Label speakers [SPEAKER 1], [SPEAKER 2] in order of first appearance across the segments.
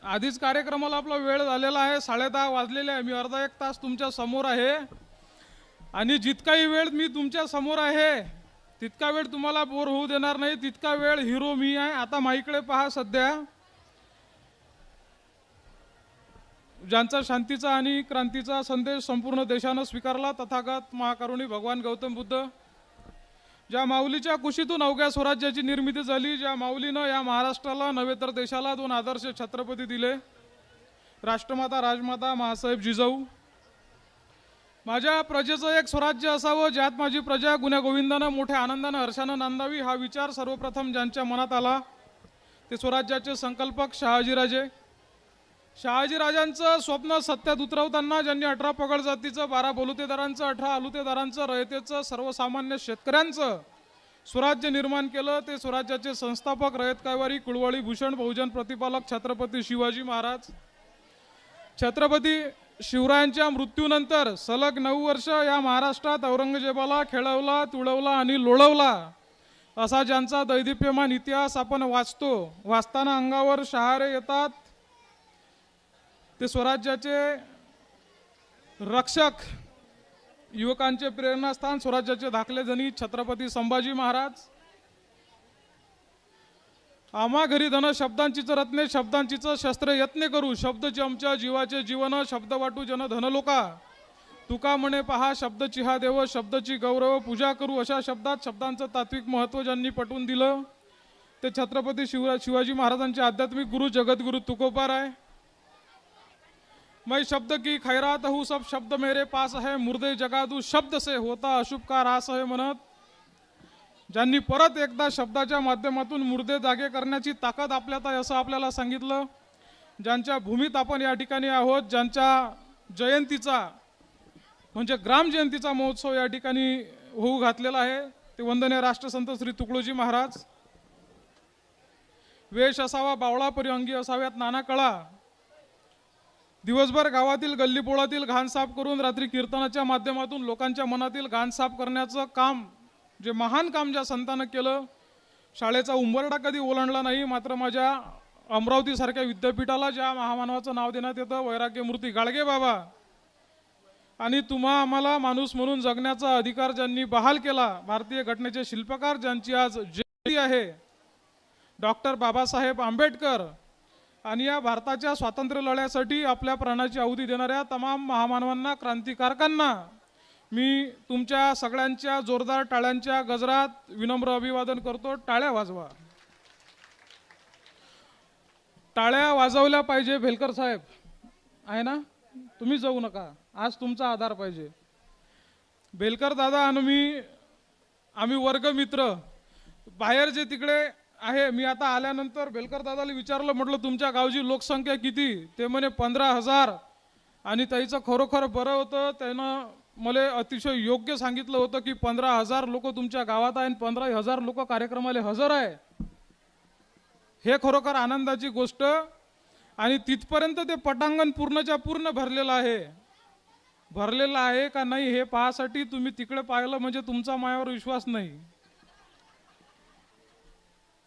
[SPEAKER 1] आधीच कार्यक्रमाला आपला वेळ झालेला आहे, 10:30 वाजलेले आहे. मी अर्धा एक तास तुमच्या समोर आहे आणि जितकाही वेळ मी तुमच्या समोर आहे तितका वेळ तुम्हाला बोर होऊ देणार नाही. तितका वेळ हिरो मी आहे. आता माईकडे पहा. सध्या ज्यांचा शांतीचा आणि क्रांतीचा संदेश संपूर्ण देशानं स्वीकारला, तथागत महाकरुणी भगवान गौतम बुद्ध, ज्या माऊलीच्या कुशीतून अवघ्या स्वराज्याची निर्मिती झाली, ज्या माऊलीनं या महाराष्ट्राला नव्हे तर देशाला 2 आदर्श छत्रपती दिले, राष्ट्रमाता राजमाता महासाहेब जिजाऊ. माझ्या प्रजेचं एक स्वराज्य असावं ज्यात माझी प्रजा गुण्यागोविंदानं मोठ्या आनंदानं हर्षानं नांदावी, हा विचार सर्वप्रथम ज्यांच्या मनात आला ते स्वराज्याचे संकल्पक शहाजीराजे. शहाजीराजांचं स्वप्न सत्यात उतरवताना ज्यांनी 18 पगड जातीचं, 12 बलुतेदारांचं, 18 आलुतेदारांचं, रयतेचं, सर्वसामान्य शेतकऱ्यांचं स्वराज्य निर्माण केलं, ते स्वराज्याचे संस्थापक, रयत कैवारी, कुळवळी भूषण, बहुजन प्रतिपालक छत्रपती शिवाजी महाराज. छत्रपती शिवरायांच्या मृत्यूनंतर सलग 9 वर्ष या महाराष्ट्रात औरंगजेबाला खेळवला, तुळवला आणि लोळवला असा ज्यांचा दैदिप्यमान इतिहास आपण वाचतो. वाचताना अंगावर शहारे येतात. ते स्वराज्याचे रक्षक, युवकांचे प्रेरणास्थान, स्वराज्याचे धाकले जणी छत्रपती संभाजी महाराज. आम्हा घरी धन शब्दांचीच रत्ने, शब्दांचीच शस्त्रे यत्ने करू, शब्दची आमच्या जीवाचे जीवन, शब्द वाटू जन धन लोका, तुका म्हणे पहा शब्दची हा देव, शब्दची गौरव पूजा करू. अशा शब्दात शब्दांचं तात्विक महत्त्व ज्यांनी पटवून दिलं ते छत्रपती शिवाजी महाराजांचे आध्यात्मिक गुरु जगद्गुरु तुकोबार आहे. मैं शब्द की खैरात हूँ, सब शब्द मेरे पास है, मुर्दे जगादू शब्द से होता अशुभ का रास है म्हणत ज्यांनी परत एकदा शब्दाच्या माध्यमातून मुर्दे जागे करण्याची ताकद आपल्यात आहे असं आपल्याला सांगितलं. ज्यांच्या भूमीत आपण या ठिकाणी आहोत, ज्यांच्या जयंतीचा म्हणजे ग्राम जयंतीचा महोत्सव या ठिकाणी होऊ घातलेला आहे, ते वंदनीय राष्ट्रसंत श्री तुकडोजी महाराज. वेश असावा बावळा, परी अंगी असाव्यात नाना कळा. दिवसभर गावातील गल्लीपोळातील घाण साफ करून रात्री कीर्तनाच्या माध्यमातून लोकांच्या मनातील घाण साफ करण्याचं काम, जे महान काम ज्या संतानं केलं. शाळेचा उंबरडा कधी ओलांडला नाही, मात्र माझ्या अमरावतीसारख्या विद्यापीठाला ज्या महामानवाचं नाव देण्यात येतं, वैराग्यमूर्ती गाडगे बाबा, आणि तुम्हा आम्हाला माणूस म्हणून जगण्याचा अधिकार ज्यांनी बहाल केला, भारतीय घटनेचे शिल्पकार ज्यांची आज जयंती आहे, डॉक्टर बाबासाहेब आंबेडकर, आणि या भारताच्या स्वातंत्र्य लढ्यासाठी आपल्या प्राणाची आहुती देणाऱ्या तमाम महामानवांना, क्रांतिकारकांना मी तुमच्या सगळ्यांच्या जोरदार टाळ्यांच्या गजरात विनम्र अभिवादन करतो. टाळ्या वाजवा. टाळ्या वाजवल्या पाहिजे. भेलकर साहेब आहे ना, तुम्ही जाऊ नका, आज तुमचा आधार पाहिजे. भेलकर दादा आणि आम्ही वर्गमित्र बाहेर जे तिकडे आहे. मी आता आल्यानंतर भेलकर दादाला विचारलं, म्हटलं तुमच्या गावची लोकसंख्या किती? ते म्हणे 15,000. आणि त्याचं खरोखर बरं होतं, त्यानं मला अतिशय योग्य सांगितलं होतं की 15,000 लोक तुमच्या गावात आहे आणि 15,000 लोक कार्यक्रमाला हजर आहे. हे खरोखर आनंदाची गोष्ट. आणि तिथपर्यंत ते पटांगण पूर्णच्या पूर्ण भरलेलं आहे का नाही हे पाहासाठी तुम्ही तिकडे पाहिलं म्हणजे तुमचा माझ्यावर विश्वास नाही.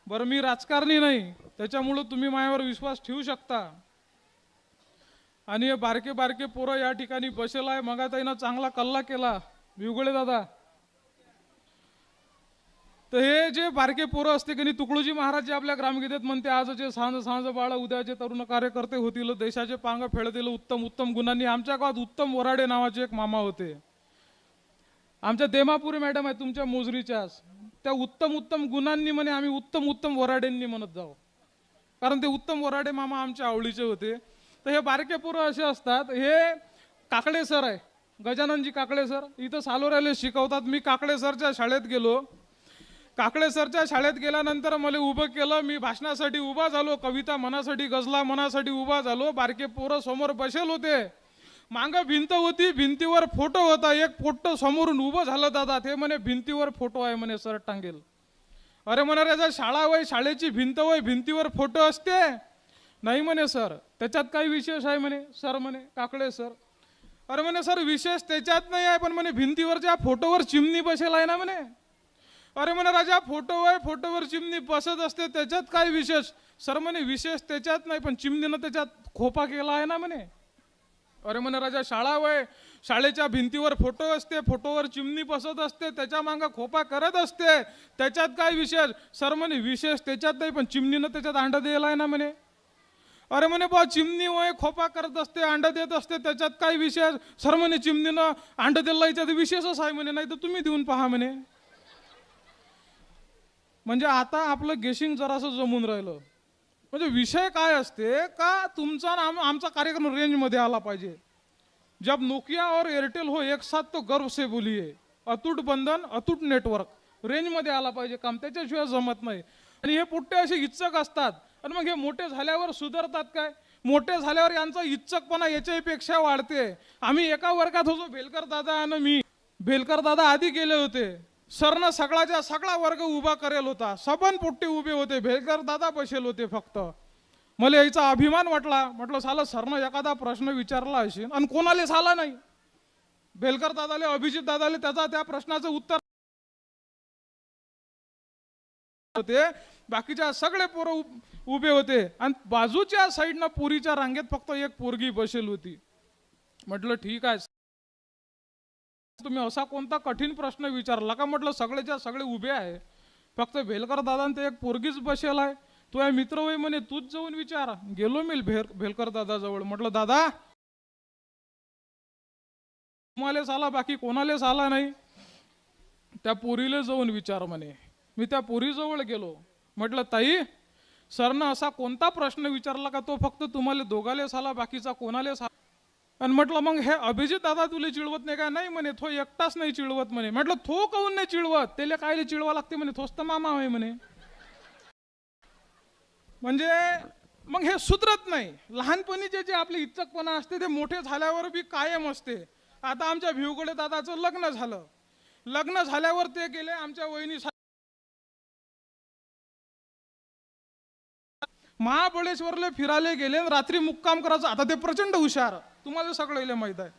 [SPEAKER 1] बरं, मी राजकारणी नाही, त्याच्यामुळं तुम्ही माझ्यावर विश्वास ठेवू शकता. आणि हे बारके बारके पोरं या ठिकाणी बसेल आहे. मग त्यानं चांगला कल्ला केला विवगळे दादा. तर हे जे बारके पोरं असते की नाही, तुकडोजी महाराज जे आपल्या ग्रामगीतेत म्हणते, आजचे सांज सांज बाळा, उद्याचे तरुण कार्यकर्ते होतील, देशाचे पांग फेडतील उत्तम उत्तम गुणांनी. आमच्या गावात उत्तम वराडे नावाचे एक मामा होते. आमच्या देमापुरी मॅडम आहे तुमच्या मोजरीच्याच, त्या उत्तम उत्तम गुणांनी म्हणे आम्ही उत्तम उत्तम वराडेंनी म्हणत जाऊ, कारण ते उत्तम वराडे मामा आमच्या आवडीचे होते. तर हे बारके पोरं असे असतात. हे काकडे सर आहे, गजाननजी काकडे सर, इथं सालोऱ्याला शिकवतात. मी काकडे सरच्या शाळेत गेलो. काकडे सरच्या शाळेत गेल्यानंतर मला उभं केलं. मी भाषणासाठी उभा झालो, कविता मनासाठी, गजला मनासाठी उभा झालो. बारके पोरं समोर बसेल होते. मागं भिंत होती, भिंतीवर फोटो होता. एक फोटो समोरून उभं झालं दादा. ते म्हणे भिंतीवर फोटो आहे म्हणे, सर टांगेल. अरे म्हणा रे, शाळा वय, शाळेची भिंत वय, भिंतीवर फोटो असते? नाही म्हणे सर, त्याच्यात काही विशेष आहे म्हणे. सर म्हणे काकडे सर, अरे म्हणे सर विशेष त्याच्यात नाही आहे, पण म्हणे भिंतीवरच्या फोटोवर चिमणी बसेल आहे ना म्हणे. अरे म्हणे राजा, फोटोवर चिमणी बसत असते, त्याच्यात काय विशेष? सर म्हणे विशेष त्याच्यात नाही, पण चिमणीनं त्याच्यात खोपा केला आहे ना म्हणे. अरे म्हणे राजा शाळा वय, शाळेच्या भिंतीवर फोटो असते, फोटोवर चिमणी बसत असते, त्याच्या मागं खोपा करत असते, त्याच्यात काय विशेष. सर म्हणे विशेष त्याच्यात नाही, पण चिमणीनं त्याच्यात अंडा दिला आहे ना म्हणे. अरे म्हणे बा चिमणी वय खोपा करत असते, अंडा देत असते, त्याच्यात काय विशेष. सर म्हणे चिमणीनं अंडा दिलं याच्यात विशेषच आहे म्हणे, नाही तर तुम्ही देऊन पहा म्हणे. म्हणजे आता आपलं गेशिंग जरासं जमून राहिलं. म्हणजे विषय काय असते का तुमचा आमचा कार्यक्रम रेंजमध्ये आला पाहिजे. जब नोकिया और एयरटेल हो एक साथ तो गर्व से बोलिए, अतूट बंधन अतूट नेटवर्क. रेंजमध्ये आला पाहिजे काम, त्याच्याशिवाय जमत नाही. आणि हे पुट्टे असे इच्छक असतात, आणि मग हे मोठे झाल्यावर सुधारतात काय. मोठे झाल्यावर यांचा इच्छकपणा याच्यापेक्षा वाढते. आम्ही एका वर्गात होतो, भेलकर दादा आणि मी. भेलकर दादा आधी गेले होते, सरनं सगळाच्या सगळा वर्ग उभा करेल होता, सबन पोट्टे उभे होते, भेलकर दादा बसेल होते फक्त. मला याचा अभिमान वाटला. म्हटलं साला सरनं एखादा प्रश्न विचारला असेल आणि कोणाला झाला नाही. भेलकर दादाले, अभिजित दादाले त्याचा त्या प्रश्नाचं उत्तर होते, बाकीच्या सगळे पोरं उभे होते, आणि बाजूच्या साईडनं पुरीच्या रांगेत फक्त एक पोरगी बसेल होती. म्हटलं ठीक आहे, तुम्ही असा कोणता कठीण प्रश्न विचारला का. म्हटलं सगळेच्या सगळे उभे आहे, फक्त भेलकर दादा ते एक पोरगीच बसेल आहे. तो आहे मित्र होय म्हणे, तूच जाऊन विचार. गेलो मी भेलकर दादा जवळ. म्हटलं दादा तुम्हालेच आला, बाकी कोणालेच आला नाही, त्या पोरीले जाऊन विचार म्हणे. मी त्या पोरीजवळ गेलो. म्हटलं ताई सरनं असा कोणता प्रश्न विचारला का तो फक्त तुम्हाला दोघालेच आला, बाकीचा कोणालेच आला. आणि म्हटलं मग हे अभिजित दादा तुला चिडवत नाही का. नाही म्हणे, तो एकटाच नाही चिडवत म्हणे. म्हटलं तो काहून नाही चिडवत, त्याला कायले चिडवा लागते म्हणे, तोच तर मामा आहे म्हणे. म्हणजे मग हे सुधरत नाही. लहानपणीचे जे आपले इच्छकपणा असते ते मोठे झाल्यावर बी कायम असते. आता आमच्या भिवगडे दादाचं लग्न झालं. लग्न झाल्यावर ते गेले आमच्या वहिनी महाबळेश्वरला फिरायला गेले, रात्री मुक्काम करायचं. आता ते प्रचंड हुशार, तुम्हाला सगळं माहित आहे,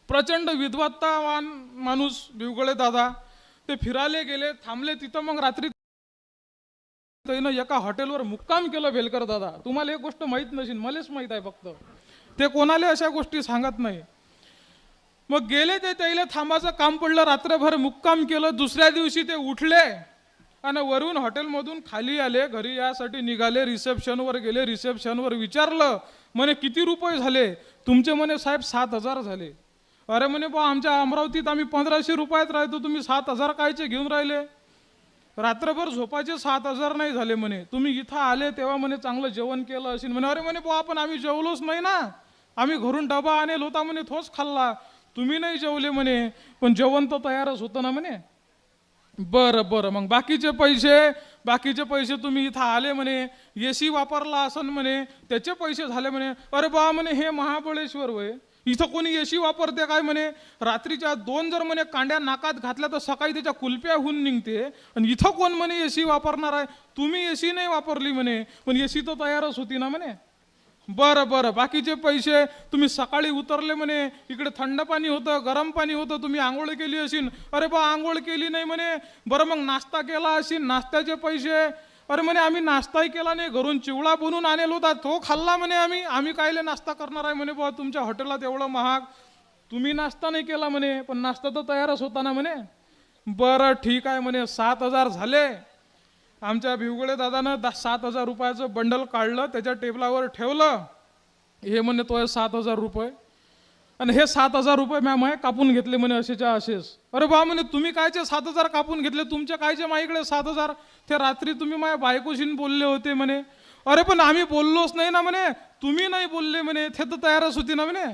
[SPEAKER 1] प्रचंड विद्वत्तावान माणूस भिवगडे दादा. ते फिरायला गेले, थांबले तिथं, मग रात्री एका हॉटेलवर मुक्काम केलं भेलकर दादा. तुम्हाला एक गोष्ट माहित नसेल, मलाच माहित आहे फक्त, ते कोणाला अशा गोष्टी सांगत नाही. मग गेले ते त्याला थांबाचं काम पडलं, रात्रभर मुक्काम केलं. दुसऱ्या दिवशी ते उठले आणि वरून हॉटेलमधून खाली आले, घरी यासाठी निघाले. रिसेप्शनवर गेले, रिसेप्शनवर विचारलं म्हणे किती रुपये झाले तुमचे. म्हणे साहेब 7,000 झाले. अरे म्हणे बा आमच्या अमरावतीत आम्ही 1,500 रुपयात राहतो, तुम्ही 7,000 कायचे घेऊन राहिले. रात्रभर झोपाचे 7,000 नाही झाले म्हणे. तुम्ही इथं आले तेव्हा म्हणे चांगलं जेवण केलं असेल म्हणे. अरे म्हणे बा पण आम्ही जेवलोच नाही ना, आम्ही घरून डबा आणेल होता म्हणे, तोच खाल्ला. तुम्ही नाही जेवले म्हणे, पण जेवण तर तयारच होतं ना म्हणे. बरं बरं, मग बाकीचे पैसे तुम्ही इथं आले म्हणे, एसी वापरला असन म्हणे, त्याचे पैसे झाले म्हणे. अरे बा म्हणे हे महाबळेश्वर वय, इथं कोणी एसी वापरते काय म्हणे. रात्रीच्या 2 जर म्हणे कांड्या नाकात घातल्या तर सकाळी त्याच्या कुल्प्या होऊन निघते, आणि इथं कोण म्हणे एसी वापरणार आहे. तुम्ही एसी नाही वापरली म्हणे, पण एसी तर तयारच होती ना म्हणे. बरं बरं, बाकीचे पैसे तुम्ही सकाळी उतरले म्हणे, इकडे थंड पाणी होतं, गरम पाणी होतं, तुम्ही आंघोळ केली असेल. अरे बा आंघोळ केली नाही म्हणे. बरं मग नाश्ता केला असेल, नाश्त्याचे पैसे. अरे म्हणे आम्ही नाश्ताही केला नाही, घरून चिवडा बनवून आणेल होता, तो खाल्ला म्हणे. आम्ही कायले नाश्ता करणार आहे म्हणे बा तुमच्या हॉटेलात एवढं महाग. तुम्ही नाश्ता नाही केला म्हणे, पण नाश्ता तर तयारच होता ना म्हणे. बरं ठीक आहे म्हणे, 7,000 झाले. आमच्या भिवगडे दादानं 7,000 रुपयाचं बंडल काढलं, त्याच्या टेबलावर ठेवलं. हे म्हणे तो 7,000 रुपये, आणि हे 7,000 रुपये माय कापून घेतले म्हणे असेच्या असेच. अरे बा म्हणे तुम्ही कायचे 7,000 कापून घेतले, तुमच्या कायचे माझ्याकडे 7,000. ते रात्री तुम्ही माझ्या बायकोशी बोलले होते म्हणे. अरे पण आम्ही बोललोच नाही ना म्हणे. तुम्ही नाही बोलले म्हणे, ते तर तयारच होती ना म्हणे.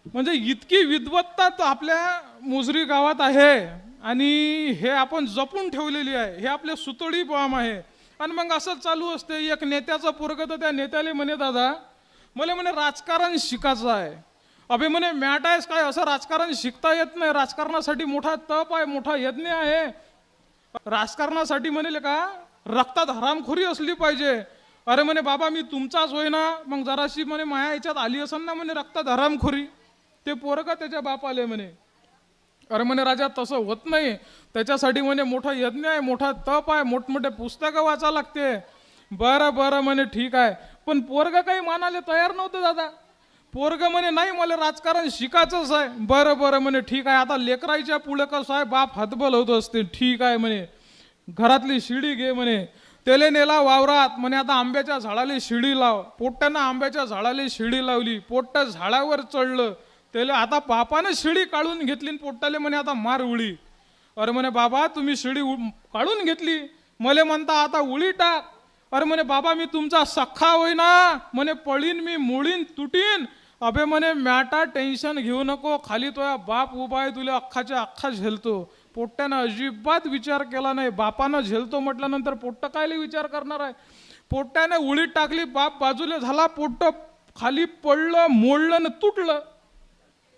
[SPEAKER 1] म्हणजे इतकी विद्वत्ता तर आपल्या मोजरी गावात आहे, आणि हे आपण जपून ठेवलेली आहे. हे आपले सुतळी बॉम्ब आहे. आणि मग असं चालू असते. एक नेत्याचा पोरगं, तर त्या नेत्याला म्हणे दादा मला म्हणे राजकारण शिकायचं आहे. अबे म्हणे मॅट आहेस काय, असं राजकारण शिकता येत नाही. राजकारणासाठी मोठा तप आहे, मोठा यज्ञ आहे. राजकारणासाठी म्हणे का रक्तात हरामखोरी असली पाहिजे. अरे म्हणे बाबा मी तुमचाच होय ना, मग जराशी म्हणे माया याच्यात आली असेल ना म्हणे रक्तात हरामखोरी. ते पोरगं त्याच्या बापाले म्हणे अरे म्हणे राजा तसं होत नाही, त्याच्यासाठी म्हणे मोठा यज्ञ आहे, मोठा तप आहे, मोठमोठे पुस्तकं वाचा लागते. बरं बरं म्हणे ठीक आहे, पण पोरग काही मानायला तयार नव्हतं दादा. पोरग म्हणे नाही मला राजकारण शिकायचंच आहे. बरं बरं म्हणे ठीक आहे, आता लेकराईच्या पुढे कसं आहे बाप हातबल होत असते. ठीक आहे म्हणे, घरातली शिडी घे म्हणे, तेले नेला वावरात. म्हणे आता आंब्याच्या झाडाला शिडी लाव. पोट्ट्यानं आंब्याच्या झाडाला शिडी लावली, पोट्ट झाडावर चढलं. त्याला आता बापानं शिडी काढून घेतली, पोट्टाले म्हणे आता मार उडी. अरे म्हणे बाबा तुम्ही शिडी काढून घेतली, मले म्हणता आता उडी टाक. अरे म्हणे बाबा मी तुमचा सख्खा होईना, म्हणे पळीन मी, मुळीन तुटीन. अबे म्हणे मॅटा टेन्शन घेऊ नको, खाली तोया बाप उभा आहे, तुला अख्खाच्या अख्खा झेलतो. पोट्ट्यानं अजिबात विचार केला नाही. बापानं झेलतो म्हटल्यानंतर पोट्ट कायले विचार करणार आहे. पोट्ट्याने उडीत टाकली, बाप बाजूला झाला, पोट्ट खाली पडलं, मोडलं न तुटलं.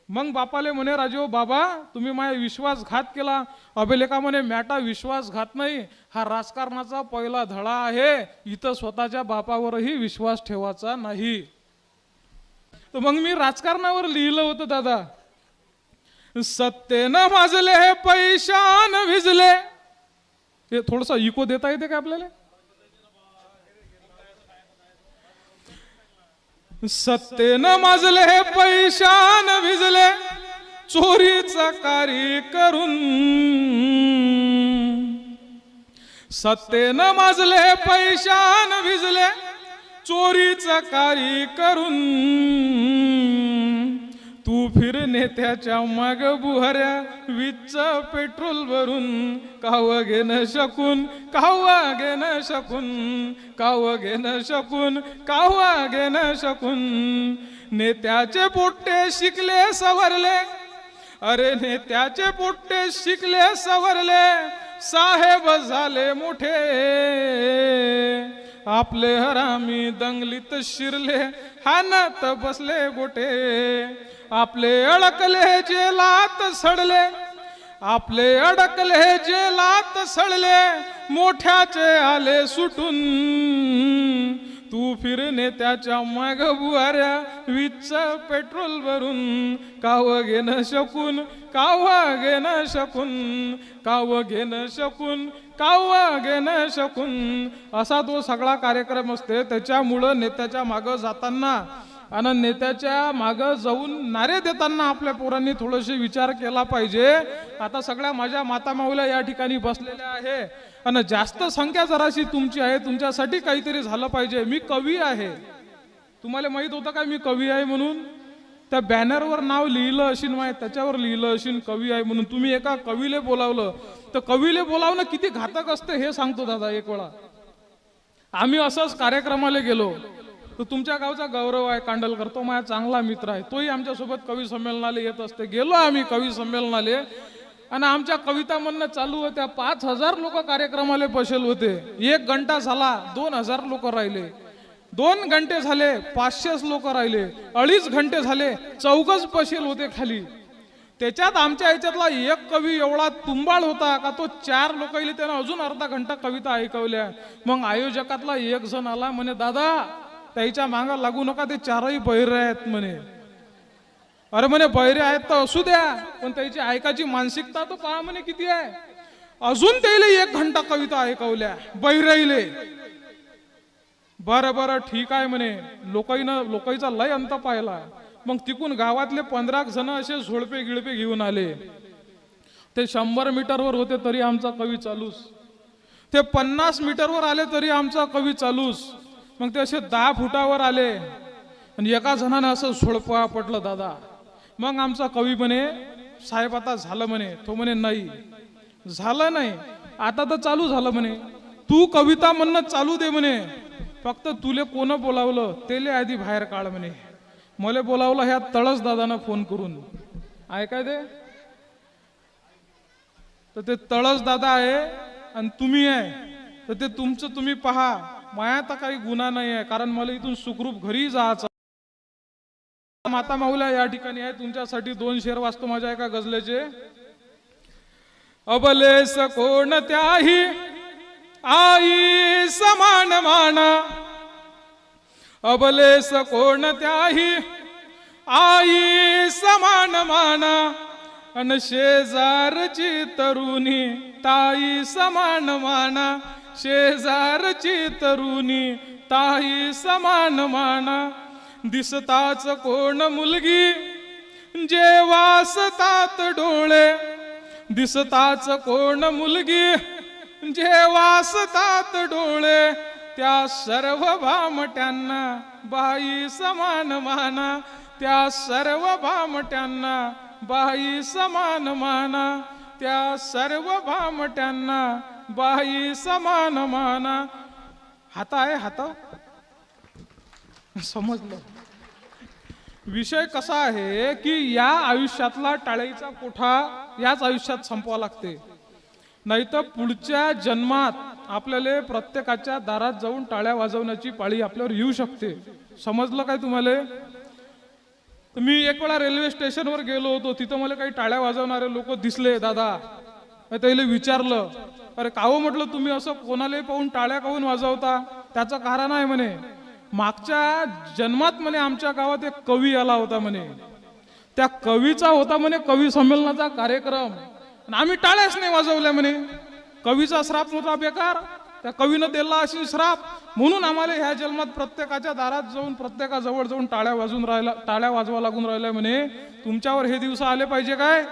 [SPEAKER 1] मग बापाले म्हणे राजो बाबा तुम्ही माझा विश्वासघात केला. अभिलेखा म्हणे मॅटा विश्वासघात नाही, हा राजकारणाचा पहिला धडा आहे. इथं स्वतःच्या बापावरही विश्वास ठेवायचा नाही. तर मग मी राजकारणावर लिहिलं होतं दादा, सत्तेनं माजले हे पैशानं भिजले. हे थोडस इको देता येते का आपल्याला? सत्तेनं माजले हे पैशानं भिजले, चोरीचा कार्य करून. सत्तेनं माजले हे पैशानं भिजले, चोरीचा कार्य करून. तू फिर नेत्याच्या माग बुहाऱ्या, वीजच पेट्रोल भरून. काव घेणं शकून, कावा घेणं शकून, काव घेणं शकून, कावा घेणं शकून. नेत्याचे पोट्टे शिकले सवरले, अरे नेत्याचे पोट्टे शिकले सवरले, साहेब झाले मोठे. आपले हरामी दंगलीत शिरले, हानात बसले गोटे. आपले अडकले जेलात सडले, आपले अडकले जेलात सडले, मोठ्याचे आले सुटून. तू फिर नेत्याच्या माग बुहाऱ्या, वीजचं पेट्रोल भरून. काव घेणं शकून, कावा घेणं शकून, काव घेणं शकून, कावा घेणं शकून. असा तो सगळा कार्यक्रम असते. त्याच्यामुळं नेत्याच्या मागं जाताना आणि नेत्याच्या मागं जाऊन नारे देताना आपल्या पोरांनी थोडेसे विचार केला पाहिजे. आता सगळ्या माझ्या माता माऊल्या या ठिकाणी बसलेल्या आहे आणि जास्त संख्या जराशी तुमची आहे, तुमच्यासाठी काहीतरी झालं पाहिजे. मी कवी आहे, तुम्हाला माहित होतं का मी कवी आहे म्हणून? त्या बॅनरवर नाव लिहिलं असेल माहीत, त्याच्यावर लिहिलं असेल कवी आहे म्हणून. तुम्ही एका कवीले बोलावलं तर कवीले बोलावणं किती घातक असते हे सांगतो दादा. एक वेळा आम्ही असंच कार्यक्रमाला गेलो, तर तुमच्या गावचा गौरव आहे कांडलकर, तो माझा चांगला मित्र आहे, तोही आमच्यासोबत कवी संमेलनाला येत असते. गेलो आम्ही कवी संमेलनाले आणि आमच्या कविता म्हणणं चालू होत्या. 5000 लोक कार्यक्रमाला बसेल होते. 1 घंटा झाला 2000 लोक राहिले, 2 घंटे झाले 500 लोक राहिले, 2.5 घंटे झाले 4च बसेल होते खाली. त्याच्यात आमच्या याच्यातला एक कवी एवढा तुंबाळ होता का तो 4 लोकांना त्यानं अजून अर्धा घंटा कविता ऐकवल्या. मग आयोजकातला एक जण आला, म्हणे दादा त्याच्या मागा लागू नका, ते 4ही बहिरे आहेत म्हणे. अरे म्हणे बहिरे आहेत तर असू द्या, पण त्याची ऐकायची मानसिकता तो पहा म्हणे किती आहे. अजून त्याला 1 घंटा कविता ऐकवल्या बहिराईले. बरं बरं ठीक आहे म्हणे, लोकाईचा लय अंत पाहिला. मग तिकून गावातले 15 जण असे झोडपे गिळपे घेऊन आले. ते 100 मीटरवर होते तरी आमचा कवी चालूच, ते 50 मीटरवर आले तरी आमचा कवी चालूच. मग ते असे 10 फुटावर आले आणि एका जणाने असं झोडपा पटलं दादा. मग आमचा कवी म्हणे साहेब आता झालं म्हणे. तो म्हणे नाही झालं नाही, आता तर चालू झालं म्हणे. तू कविता म्हणणं चालू दे म्हणे, फक्त तुले कोण बोलावलं तेले आधी बाहेर काढ म्हणे. मला बोलावलं ह्या तळस दादांना फोन करून, ऐकाय दे. तर ते तळस दादा आहे आणि तुम्ही आहे, तर ते तुमचं तुम्ही पहा. माया तर काही गुन्हा नाही आहे, कारण मला इथून सुखरूप घरी जायचं. माता माऊल्या या ठिकाणी आहे, तुमच्यासाठी 2 शेर वाचतो माझ्या एका गझलेचे. अबलेस कोणत्याही आई समान माना, अबलेस कोणत्याही आई समान माना. अन शेजारची तरुणी ताई समान माना, शेजारची तरुणी ताई समान माना, दिसताच कोण मुलगी जे वासतात डोळे, दिसताच कोण मुलगी जे वासतात डोळे, त्या सर्व भामट्यांना बाई समान माना, त्या सर्व भामट्यांना बाई समान माना, त्या सर्व भामट्यांना बाई समान माना. हाता आहे हाता, समजलं. विषय कसा आहे की या आयुष्यातला टाळीचा कोठा याच आयुष्यात संपवा लागते, नाहीतर पुढच्या जन्मात आपल्याला प्रत्येकाच्या दारात जाऊन टाळ्या वाजवण्याची पाळी आपल्यावर येऊ शकते. समजलं काय तुम्हाला? मी एक वेळा रेल्वे स्टेशनवर गेलो होतो, तिथं मला काही टाळ्या वाजवणारे लोक दिसले. दादा त्याला विचारलं, अरे काहो म्हटलं तुम्ही असं कोणाला पाहून टाळ्या काहून वाजवता? त्याचं कारण आहे म्हणे, मागच्या जन्मात म्हणे आमच्या गावात एक कवी आला होता म्हणे, त्या कवीचा होता म्हणे कवी संमेलनाचा कार्यक्रम, आम्ही टाळ्याच नाही वाजवल्या म्हणे. कवीचा श्राप नव्हता बेकार, त्या कवीनं दिला अशी श्राप, म्हणून आम्हाला ह्या जन्मात प्रत्येकाच्या दारात जाऊन प्रत्येकाजवळ जाऊन टाळ्या वाजवा लागून राहिल्या म्हणे. तुमच्यावर हे दिवस आले पाहिजे काय?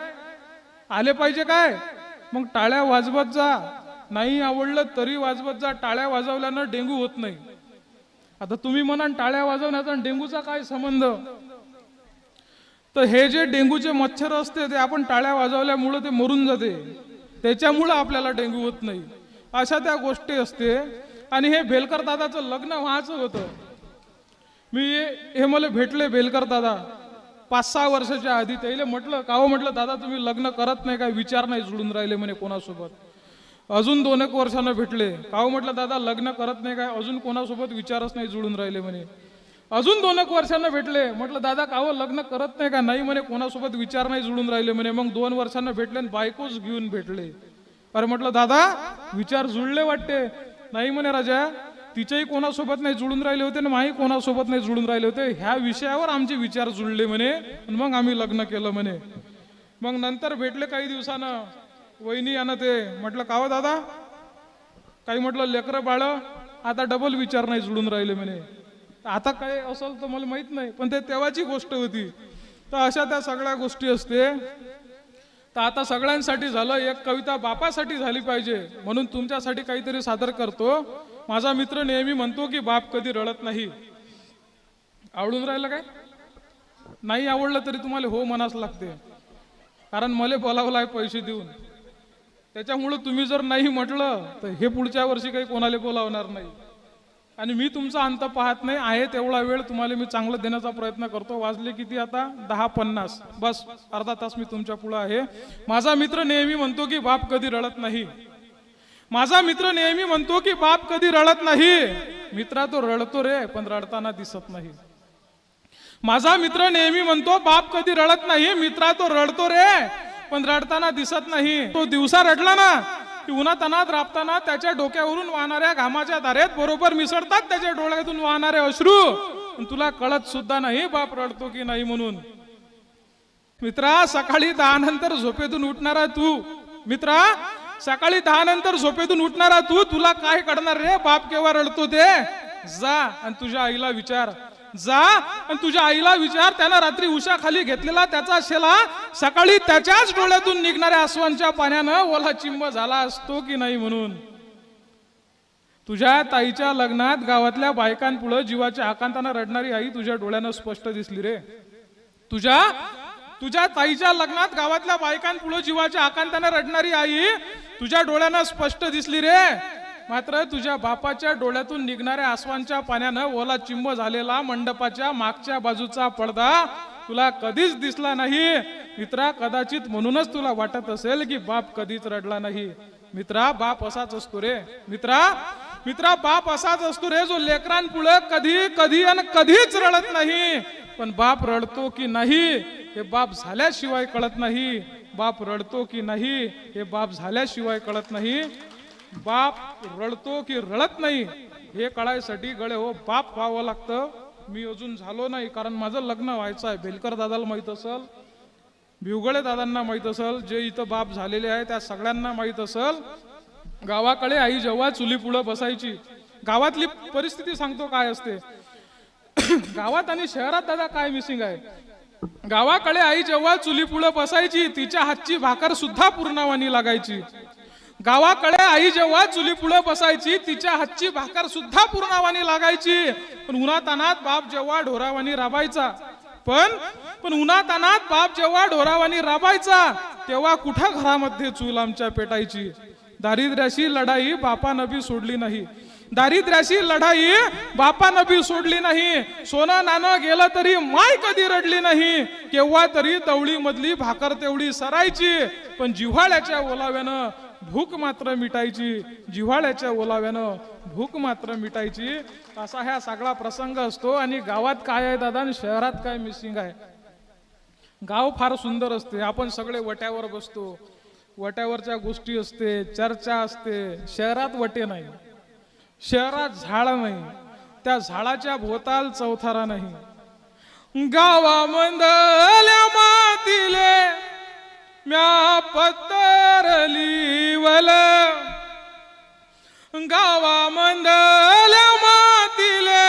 [SPEAKER 1] आले पाहिजे काय? मग टाळ्या वाजवत जा, नाही आवडलं तरी वाजवत जा. टाळ्या वाजवल्यानं डेंगू होत नाही. आता तुम्ही म्हणा टाळ्या वाजवण्याचा डेंगूचा काय संबंध? तर हे जे डेंगूचे मच्छर असते ते आपण टाळ्या वाजवल्यामुळे ते मरून जाते, त्याच्यामुळे आपल्याला डेंगू होत नाही. अशा त्या गोष्टी असते. आणि हे बेलकर दादाचं लग्न व्हायचं होतं. हे मला भेटले बेलकर दादा 5-6 वर्षाच्या आधी. त्याला म्हटलं काहो म्हटलं दादा तुम्ही लग्न करत नाही काय? विचार नाही जुळून राहिले म्हणे कोणासोबत. अजून 2-1 वर्षानं भेटले. काहो म्हटलं दादा लग्न करत नाही काय? अजून कोणासोबत विचारच नाही जुळून राहिले म्हणे. अजून 2-1 वर्षानं भेटले. म्हटलं दादा काहो लग्न करत नाही का? नाही म्हणे कोणासोबत विचार नाही जुळून राहिले म्हणे. मग 2 वर्षानं भेटले आणि बायकोच घेऊन भेटले. अरे म्हटलं दादा विचार जुळले वाटते? नाही म्हणे राजा, तिच्याही कोणासोबत नाही जुळून राहिले होते आणि माही कोणासोबत नाही जुळून राहिले होते. ह्या विषयावर आमचे विचार जुळले म्हणे, मग आम्ही लग्न केलं म्हणे. मग नंतर भेटले काही दिवसानं वहिनी आणि ते. म्हटलं काहो दादा काही म्हटलं लेकरं बाळ आता डबल विचार नाही जुळून राहिले म्हणे. आता काय असेल तर मला माहित नाही, पण ते तेव्हाची गोष्ट होती. तर अशा त्या सगळ्या गोष्टी असते. तर आता सगळ्यांसाठी झालं, एक कविता बापासाठी झाली पाहिजे म्हणून तुमच्यासाठी काहीतरी सादर करतो. माझा मित्र नेहमी म्हणतो की बाप कधी रडत नाही. आवडून राहिलं काय? नाही आवडलं तरी तुम्हाला हो म्हणाच लागते, कारण मला बोलावलं आहे पैसे देऊन. त्याच्यामुळे तुम्ही जर नाही म्हटलं तर हे पुढच्या वर्षी काही कोणाला बोलावणार नाही. आणि मी तुमचा अंत पाहत नाही, आहे तेवढा वेळ तुम्हाला मी चांगलं देण्याचा प्रयत्न करतो. वाजले किती आता? 10:50. बस अर्धा तास मी तुमच्या पुढे आहे. माझा मित्र नेहमी म्हणतो की बाप कधी रडत नाही. माझा मित्र नेहमी म्हणतो की बाप कधी रडत नाही. मित्रा तो रडतो रे, पण रडताना दिसत नाही. माझा मित्र नेहमी म्हणतो बाप कधी रडत नाही. मित्रा तो रडतो रे, पण रडताना दिसत नाही. तो दिवसा रडला ना की उन्हातानात राबताना त्याच्या डोक्यावरून वाहणाऱ्या घामाच्या धारेत बरोबर मिसळतात त्याच्या डोळ्यातून वाहणारे अश्रू. तुला कळत सुद्धा नाही बाप रडतो की नाही म्हणून. मित्रा सकाळी 10 नंतर झोपेतून उठणारा तू, मित्रा सकाळी 10 नंतर झोपेतून उठणारा तू, तुला काय कळणार रे बाप केव्हा रडतो ते? जा आणि तुझ्या आईला विचार. जा आणि तुझ्या आईला विचार, त्यानं रात्री उशा खाली घेतलेला त्याचा शेला सकाळी त्याच्याच डोळ्यातून निघणाऱ्या आसवांच्या पाण्यानं ओला चिंब झाला असतो की नाही म्हणून. तुझ्या ताईच्या लग्नात गावातल्या बायकांपुढे जीवाच्या आकांतानं रडणारी आई तुझ्या डोळ्यानं स्पष्ट दिसली रे. तुझ्या ताईच्या लग्नात गावातल्या बायकांपुढे जीवाच्या आकांतानं रडणारी आई तुझ्या डोळ्यानं स्पष्ट दिसली रे. मात्र तुझ्या बापाच्या डोळ्यातून निघणाऱ्या आसवांच्या पाण्यानं ओला चिंब झालेला मंडपाच्या मागच्या बाजूचा पडदा तुला कधीच दिसला नाही. मित्रा कदाचित म्हणूनच तुला वाटत असेल की बाप कधीच रडला नाही. मित्रा बाप असाच असतो रे. मित्रा बाप असाच असतो रे, जो लेकरांपुढे कधी आणि कधीच रडत नाही. पण बाप रडतो की नाही हे बाप झाल्याशिवाय कळत नाही. बाप रडतो की नाही हे बाप झाल्याशिवाय कळत नाही. बाप रडतो की रडत नाही हे कळायसाठी गळे हो बाप व्हावं लागतं. मी अजून झालो नाही, कारण माझं लग्न व्हायचं आहे. बेलकर दादाला माहित असेल भिवगळे दादांना माहीत असेल, जे इथं बाप झालेले आहे त्या सगळ्यांना माहीत असेल, गावाकडे आई जेव्हा चुली पुढे बसायची, गावातली परिस्थिती सांगतो काय असते गावात आणि शहरात दादा काय मिसिंग आहे. गावाकडे आई जेव्हा चुली पुढे बसायची तिच्या हातची भाकर सुद्धा पूर्णावानी लागायची. गावाकडे आई जेव्हा चुली पुढे बसायची तिच्या हातची भाकर सुद्धा पूर्णावानी लागायची. पण उन्हातानात बाप जेव्हा ढोरावानी राबायचा, पण उन्हातानात बाप जेव्हा ढोरावानी राबायचा तेव्हा कुठं घरामध्ये चूल आमच्या पेटायची. दारिद्र्याशी लढाई बापानं बी सोडली नाही, दारिद्र्याशी लढाई बापानं बी सोडली नाही. सोनं नाणं गेलं तरी माय कधी रडली नाही. केव्हा तरी तवळी मधली भाकर तेवढी सरायची, पण जिव्हाळ्याच्या ओलाव्यानं भूक मात्र मिटायची, जिव्हाळ्याच्या ओलाव्यानं भूक मात्र मिटायची. असा हा सगळा प्रसंग असतो. आणि गावात काय आहे दादा आणि शहरात काय मिसिंग आहे. गाव फार सुंदर असते, आपण सगळे वट्यावर बसतो, वट्यावरच्या गोष्टी असते, चर्चा असते. शहरात वटे नाही, शहरात झाड नाही, त्या झाडाच्या भोवताल चौथारा नाही. गावामंदल्या मातीले म्या पत्तर लिवल, गावामंदल्या मातीले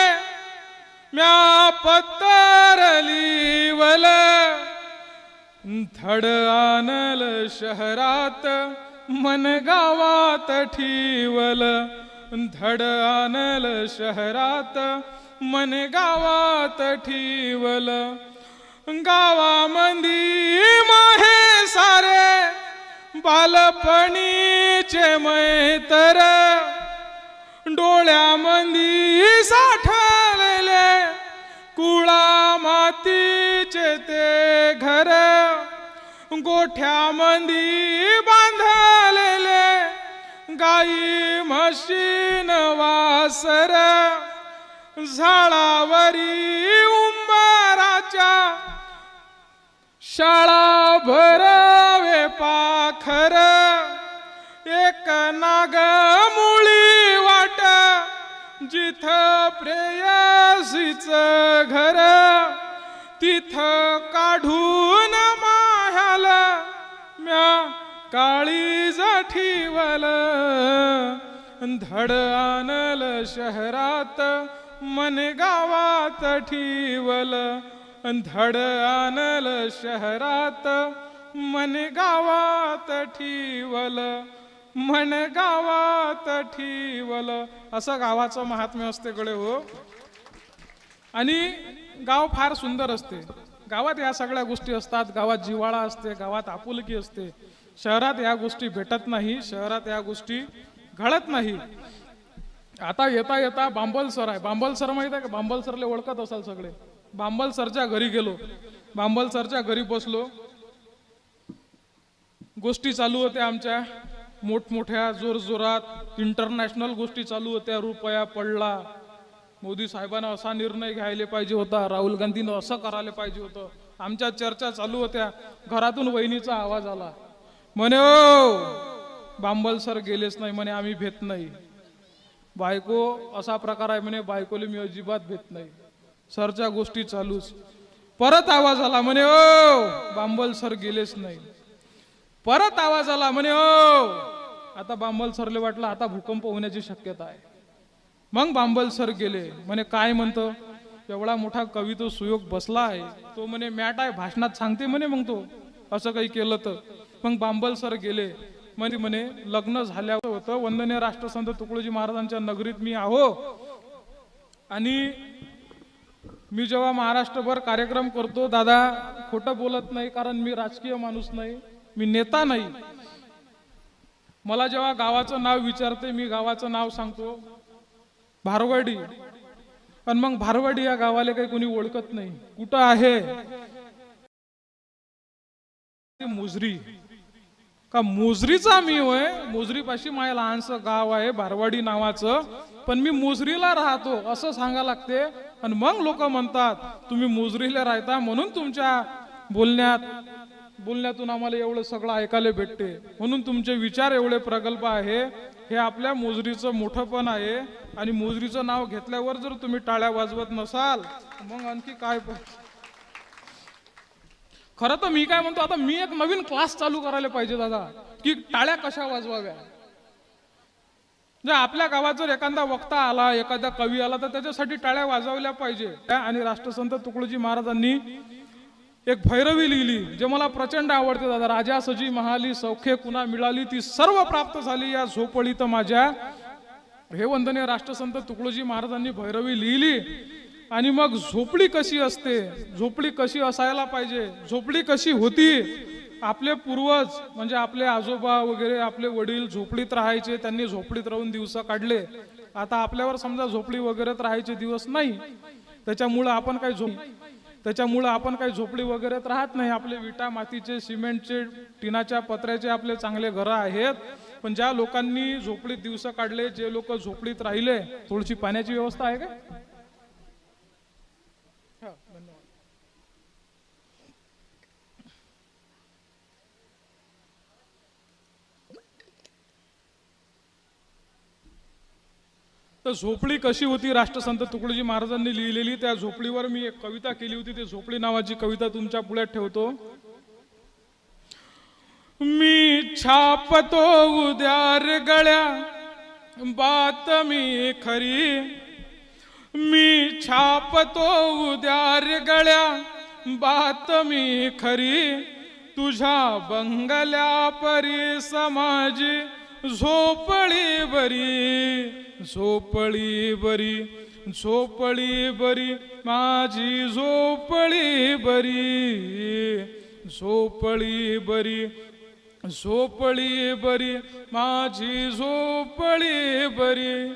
[SPEAKER 1] म्या पत्तर लिवल. धड आणल शहरात मन गावात ठिवल, धड आणल शहरात मन गावात ठिवल. गावामंदी माहे सारे बालपणीचे मैतर, डोळ्यामंदी साठलेले कुळा मातीचे ते घर, गोठ्यामंदी बांधलेले गाई म्हशीन वासर, झाडावरी उंबराच्या शाळा भरावे पाखर. एक नाग मुळी वाट जिथ प्रेयसीच घर, तिथ काढून माह्याल म्या काळीज ठिवल. धड आणल शहरात मन गावात ठिवल, धड आणल शहरात मन गावात ठिवल, मन गावात ठिवल. असं गावाचं महात्म्य असते गळे हो. आणि गाव फार सुंदर असते. गावात या सगळ्या गोष्टी असतात, गावात जिव्हाळा असते, गावात आपुलकी असते. शहरात या गोष्टी भेटत नाही, शहरात या गोष्टी घडत नाही. आता येता येता बांबल सर आहे, बांबल सर माहित आहे का, बांबल सरले ओळखत असाल सगळे. बांबल सरच्या घरी गेलो, बांबल सरच्या घरी बसलो, गोष्टी चालू होत्या आमच्या मोठमोठ्या जोरजोरात, इंटरनॅशनल गोष्टी चालू होत्या. रुपया पडला, मोदी साहेबांना असा निर्णय घ्यायला पाहिजे होता, राहुल गांधीनं असं करायला पाहिजे होतं. आमच्या चर्चा चालू होत्या. घरातून वहिनीचा आवाज आला, म्हणे ओ बांबल सर गेलेच नाही म्हणे, आम्ही भेट नाही. बायको असा प्रकार आहे म्हणे, बायकोले मी अजिबात भेट नाही. सरच्या गोष्टी चालूच. परत आवाज आला, म्हणे ओ बांबल सर गेलेच नाही. परत आवाज आला, म्हणे ओ. आता बांबल सरले वाटलं आता भूकंप होण्याची शक्यता आहे. मग बांबल सर गेले. म्हणे काय म्हणतो, एवढा मोठा कवी तो सुयोग बसला आहे, तो म्हणे मॅट आहे, भाषणात सांगते म्हणे, मग तो असं काही केलं तर. मग बांबल सर गेले. म्हणे लग्न झाल्यावर होतं, वंदनीय राष्ट्रसंत तुकडोजी महाराजांच्या नगरीत मी आहो. आणि मी जेव्हा महाराष्ट्रभर कार्यक्रम करतो दादा, खोटं बोलत नाही, कारण मी राजकीय माणूस नाही, मी नेता नाही. मला जेव्हा गावाचं नाव विचारते, मी गावाचं नाव सांगतो भारवाडी. पण मग भारवाडी या गावाला काही कोणी ओळखत नाही, कुठं आहे. मोजरी का मोजरीचा मी होय, मोजरीपाशी माझ्या लहानसं गाव आहे भारवाडी नावाचं, पण मी मोजरीला राहतो असं सांगा लागते. आणि मग लोक म्हणतात तुम्ही मोजरीला राहता म्हणून तुमच्या बोलण्यातून आम्हाला एवढं सगळं ऐकायला भेटते, म्हणून तुमचे विचार एवढे प्रगल्भ आहे. हे आपल्या मोजरीचं मोठंपण आहे. आणि मोजरीचं नाव घेतल्यावर जर तुम्ही टाळ्या वाजवत नसाल मग आणखी काय. खरं तर मी काय म्हणतो, आता मी एक नवीन क्लास चालू करायला पाहिजे दादा, की टाळ्या कशा वाजवाव्या. जर आपल्या गावात जर एखादा वक्ता आला, एखादा कवी आला, तर त्याच्यासाठी टाळ्या वाजवल्या पाहिजे. आणि राष्ट्रसंत तुकडोजी महाराजांनी एक भैरवी लिहिली, जे मला प्रचंड आवडते दादा. राजा सजी महाली सौख्य कुणा मिळाली, ती सर्व प्राप्त झाली या झोपडीत माझ्या. हे वंदनीय राष्ट्रसंत तुकडोजी महाराजांनी भैरवी लिहिली. आणि मग झोपडी कशी असते, झोपडी कशी असायला पाहिजे, झोपडी कशी होती. आपले पूर्वज म्हणजे आपले आजोबा वगैरे, आपले वडील झोपडीत राहायचे, त्यांनी झोपडीत राहून दिवस काढले. आता आपल्यावर समजा झोपडी वगैरेत राहायचे दिवस नाही, त्याच्यामुळं आपण काही झोपडी वगैरेत राहत नाही. आपले विटा मातीचे, सिमेंटचे, टिनाच्या पत्र्याचे आपले चांगले घरं आहेत. पण ज्या लोकांनी झोपडीत दिवस काढले, जे लोक झोपडीत राहिले, थोडीशी पाण्याची व्यवस्था आहे का? तर झोपडी कशी होती राष्ट्रसंत तुकडोजी महाराजांनी लिहिलेली, त्या झोपडीवर मी एक कविता केली होती. ती झोपडी नावाची कविता तुमच्या पुढे ठेवतो. मी छापतो उद्यार गळ्या बातमी खरी, मी छापतो उद्यार गळ्या बातमी खरी, तुझ्या बंगल्या परी समाजी झोपडी बरी, झोपडी बरी, झोपडी बरी माझी झोपडी बरी, झोपडी बरी, झोपडी बरी माझी झोपडी बरी.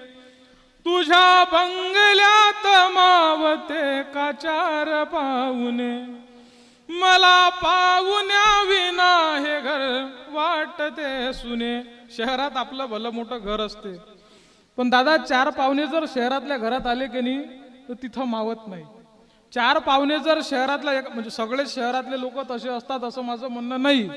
[SPEAKER 1] तुझ्या बंगल्यात मावते का चार पाहुणे, मला पाहुण्या विना हे घर वाटते सुने. शहरात आपलं भलं मोठं घर असते, पण दादा चार पाहुणे जर शहरातल्या घरात आले की नाही, तर तिथं मावत नाही. चार पाहुणे जर शहरातल्या म्हणजे सगळे शहरातले लोक तसे असतात असं माझं म्हणणं नाही.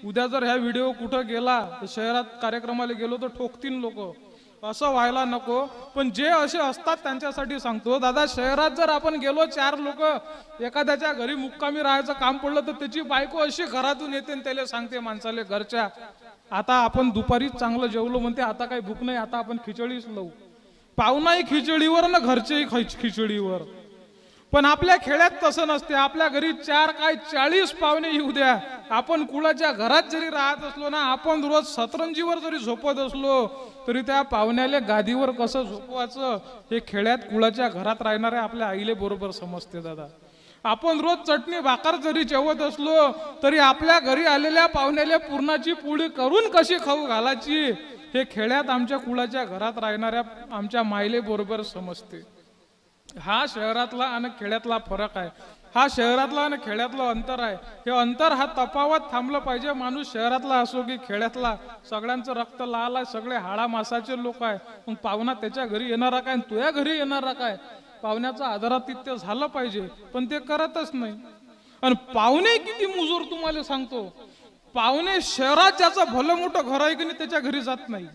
[SPEAKER 1] उद्या जर ह्या व्हिडिओ कुठं गेला, तर शहरात कार्यक्रमाला गेलो तर ठोकतीन लोक, असं व्हायला नको. पण जे असे असतात त्यांच्यासाठी सांगतो दादा, शहरात जर आपण गेलो, चार लोक एखाद्याच्या घरी मुक्कामी राहायचं काम पडलं, तर त्याची बायको अशी घरातून येते आणि त्याला सांगते माणसाले घरच्या, आता आपण दुपारी चांगलं जेवलो म्हणते, आता काही भूक नाही, आता आपण खिचडीच लावू. पाहुणाही खिचडीवर ना घरचेही खिचडीवर. पण आपल्या खेड्यात तसं नसते. आपल्या घरी 4 काय 40 पाहुणे येऊ द्या, आपण कुळाच्या घरात जरी राहत असलो ना, आपण रोज सतरंजीवर जरी झोपत असलो, तरी त्या पाहुण्याला गादीवर कसं झोपवायचं हे खेड्यात कुळाच्या घरात राहणाऱ्या आपल्या आईले बरोबर समजते दादा. आपण रोज चटणी भाकर जरी जेवत असलो, तरी आपल्या घरी आलेल्या पाहुण्याला पुरणाची पोळी करून कशी खाऊ घालायची हे खेड्यात आमच्या कुळाच्या घरात राहणाऱ्या आमच्या मायले बरोबर समजते. हा शहरातला आणि खेड्यातला फरक आहे. हा शहरातला आणि खेड्यातला अंतर आहे. हे अंतर, हा तफावत थांबलं पाहिजे. माणूस शहरातला असो की खेड्यातला, सगळ्यांचं रक्त लाल आहे, सगळे हाडा मासाचे लोक आहे. मग पाहुणा त्याच्या घरी येणारा काय, तुझ्या घरी येणारा काय? पाहुण्याचं आदरातिथ्य झालं पाहिजे, पण ते करतच नाही. आणि पाहुणे किती मुजोर तुम्हाला सांगतो. पाहुणे शहरात ज्याचं भलं मोठं घर आहे की नाही, त्याच्या घरी जात नाही.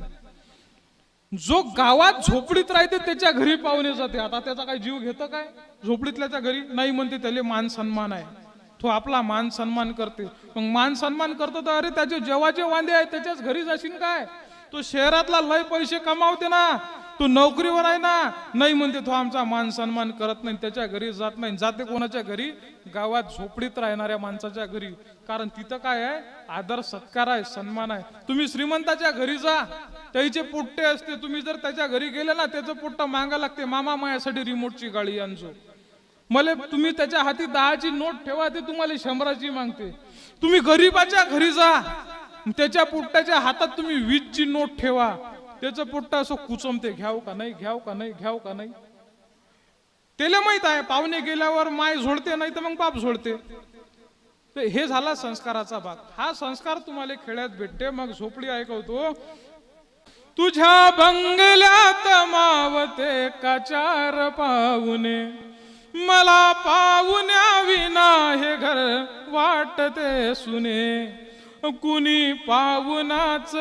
[SPEAKER 1] जो गावात झोपडीत राहते त्याच्या घरी पाहुणे जाते. आता त्याचा काय जीव घेतं काय? झोपडीतल्याच्या घरी नाही म्हणते, त्याला मान सन्मान आहे, तो आपला मान सन्मान करते. मग मान सन्मान करतो तर अरे त्याचे जेवाचे वांदे आहे, त्याच्याच घरी जाशील काय? तो शहरातला लय पैसे कमावते ना, तो नोकरीवर आहे ना, नाही म्हणते तो आमचा मान सन्मान करत नाही, त्याच्या घरी जात नाही. जाते कोणाच्या घरी? गावात झोपडीत राहणाऱ्या माणसाच्या घरी. कारण तिथं काय आहे? आदर सत्कार आहे, सन्मान आहे. तुम्ही श्रीमंताच्या घरी जा, त्याचे पोट्टे असते. तुम्ही जर त्याच्या घरी गेले ना, त्याचं पोट्ट मागा लागते, मामा माझ्यासाठी रिमोटची गाडी आणजो. मला तुम्ही त्याच्या हाती 10ची नोट ठेवा, ते तुम्हाला 100ची मागते. तुम्ही गरीबाच्या घरी जा, त्याच्या पोट्ट्याच्या हातात तुम्ही 20ची नोट ठेवा, त्याचं पोट्ट असं कुचमते, घ्याव का नाही, घ्याव का नाही, घ्याव का नाही. त्याला माहित आहे पाहुणे गेल्यावर माय झोडते, नाही तर मग बाप झोडते. तर हे झाला संस्काराचा भाग. हा संस्कार तुम्हाला खेड्यात भेटते. मग झोपडी ऐकवतो. तुझ्या बंगल्यात मावते का चार पाहुणे, मला पाहुण्या विना हे घर वाटते सुने. कुणी पाहुणाच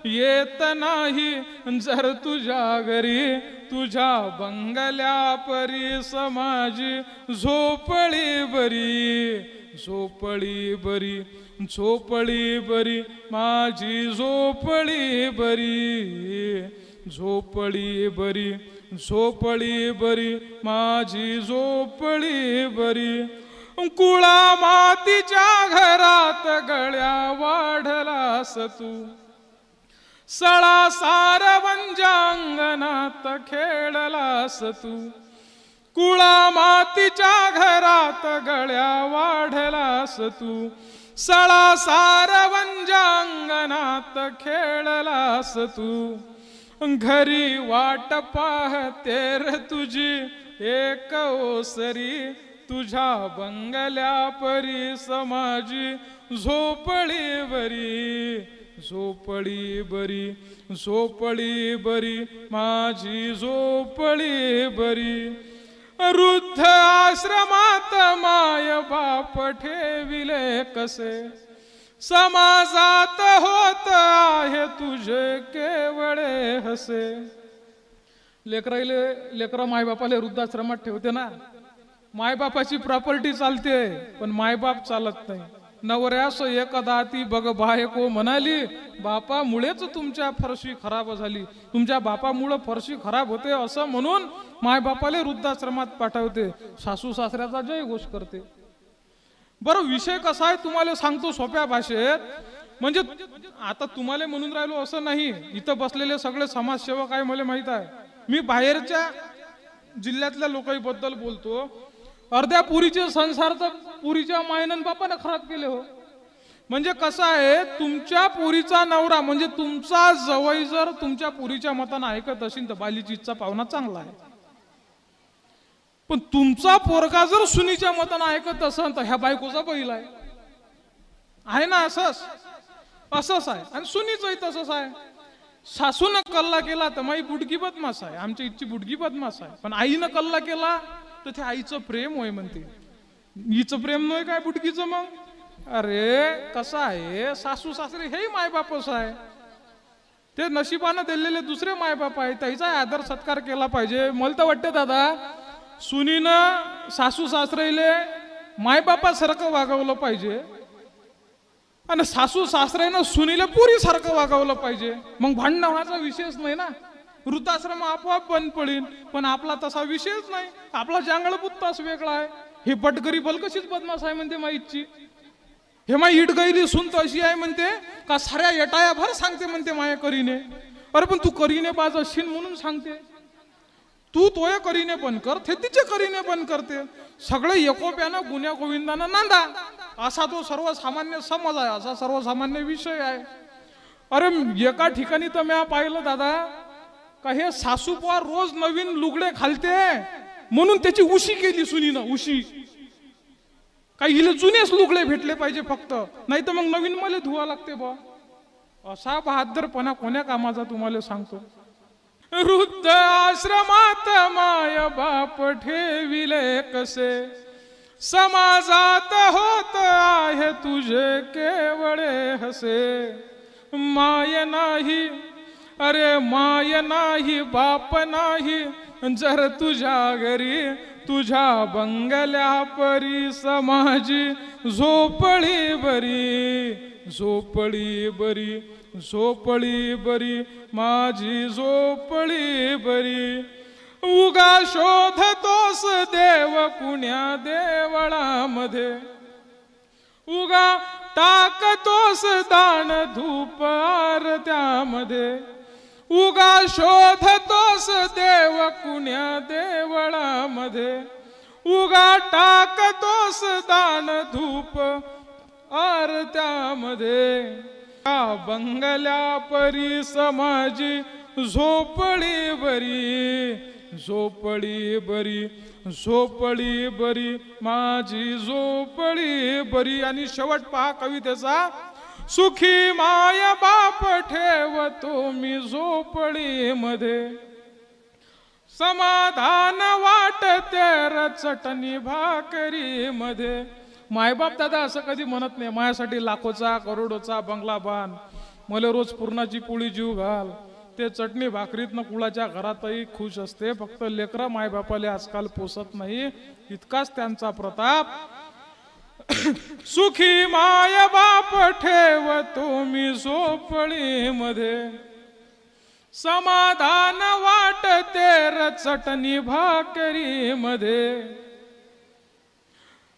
[SPEAKER 1] येत नाही जर तुझ्या घरी, तुझ्या बंगल्या परी समाजी झोपळी बरी, झोपळी बरी, झोपळी बरी, माझी झोपळी बरी, झोपळी बरी, झोपळी बरी, माझी झोपळी बरी. कुळा मातीच्या घरात गळ्या वाढलास तू, सळा सारवंजा अंगणात खेळलास तू. कुळा मातीच्या घरात गळ्या वाढलास तू, सळा सारवंजा अंगणात खेळलास तू. घरी वाट पाहते रे तुझी एक ओसरी, तुझ्या बंगल्या परी समाजी झोपळी बरी, झोपळी बरी, झोपळी बरी, माझी झोपळी बरी. वृद्ध आश्रमात माय बाप ठेविले कसे, समाजात होत आहे तुझे केवळे हसे. लेकरं मायबापाला वृद्धाश्रमात ठेवते ना, मायबापाची प्रॉपर्टी चालते पण मायबाप चालत नाही. नवऱ्यास एकदा ती बघ बायको म्हणाली, बापामुळेच तुमच्या फरशी खराब झाली, तुमच्या बापामुळे फरशी खराब होते असं म्हणून मायबापाला वृद्धाश्रमात पाठवते, सासू सासऱ्याचा जय घोष करते. बरं, विषय कसा आहे तुम्हाला सांगतो सोप्या भाषेत. म्हणजे आता तुम्हाला म्हणून राहिलो असं नाही, इथं बसलेले सगळे समाजसेवक आहे मला माहित आहे. मी बाहेरच्या जिल्ह्यातल्या लोकांबद्दल बोलतो. अर्ध्या पुरीचे संसार तर पुरीच्या मायनन बापानं खराब केले हो. म्हणजे कसं आहे, तुमच्या पुरीचा नवरा म्हणजे तुमचा जवळ जर तुमच्या पुरीच्या मतानं ऐकत असेल तर बालीची इच्छा पाहुणा चांगला आहे, पण तुमचा पोरगा जर सुनीच्या मतानं ऐकत असेल तर ह्या बायकोचा बैल आहे ना. असंच आहे. आणि सुनीचंही तसंच आहे. सासूनं कल्ला केला तर माई बुडगी बदमाश आहे, आमच्या इच्छी बुडगी बदमाश आहे, पण आईनं कल्ला केला तर ते आईचं प्रेम होय म्हणते. हिचं प्रेम नाही काय बुडगीचं मग. अरे कसं आहे, सासू सासरे हे मायबापच आहे, ते नशिबानं दिलेले दुसरे मायबाप आहे, त्याचा आदर सत्कार केला पाहिजे. मला तर वाटतं दादा, सुनीनं सासू सासरेले मायबापासारखं वागवलं पाहिजे आणि सासू सासऱ्यानं सुनीला पुरी सारखं वागवलं पाहिजे. मग भांडण व्हायचा विषयच नाही ना. वृद्धाश्रम आपोआप बंद पडेल. पण आपला तसा विषयच नाही. आपला जांगळ बुत्ताच वेगळा आहे. ही पटकरी बल कशीच बदमाश आहे म्हणते माईची, हे माई इट गईली सुनत अशी आहे म्हणते का साऱ्या येटाया भर सांगते म्हणते माया करीने. अरे पण तू करीने बाज असशील म्हणून सांगते. तू तोय करीने बंद कर, ते तिचे करीने बंद करते. सगळे एकोप्यानं गुन्ह्या गोविंदानं नांदा, असा तो सर्वसामान्य समज आहे, असा सर्वसामान्य विषय आहे. अरे एका ठिकाणी तर मी पाहिलं दादा का हे सासूपा रोज नवीन लुगडे घालते म्हणून त्याची उशी केली सुनीनं. उशी काही हिला जुनेच लुगडे भेटले पाहिजे फक्त, नाही तर मग नवीन मला धुवा लागते बा. असा बहादरपणा कोण्या कामाचा तुम्हाला सांगतो. वृद्ध आश्रमात माय बाप ठेविले कसे, समाजात होत आहे तुझे केवळे हसे. माय नाही, अरे माय नाही, बाप नाही जर तुझ्या घरी, तुझ्या बंगल्या परी समाजी झोपळी बरी, झोपळी बरी, झोपळी बरी, माझी झोपळी बरी. उगा शोधतोस देव कुण्या देवळामध्ये, उगा टाकतोस दान धूप आरत्यामध्ये. उगा शोधतोस देव कुण्या देवळामध्ये, उगा टाकतोस दान धूप आरत्यामध्ये. बंगल्या परी समाजी झोपळी बरी, झोपळी बरी, झोपळी बरी, माझी झोपळी बरी. आणि शेवट पहा कवितेचा, सुखी माय बाप ठेवतो मी झोपळी मध्ये, समाधान वाटते र चटणी भाकरी मध्ये. मायबाप दादा असं कधी म्हणत नाही माझ्यासाठी लाखोचा करोडोचा बंगला बांध, मला रोज पुरणाची पोळी जीव घाल, ते चटणी भाकरीतनं कुळाच्या घरातही खुश असते, फक्त लेकरं मायबापाले आजकाल पोसत नाही, इतकाच त्यांचा प्रताप. सुखी माय बाप ठेवतो मी झोपडी मध्ये, समाधान वाटते र चटणी भाकरी मध्ये.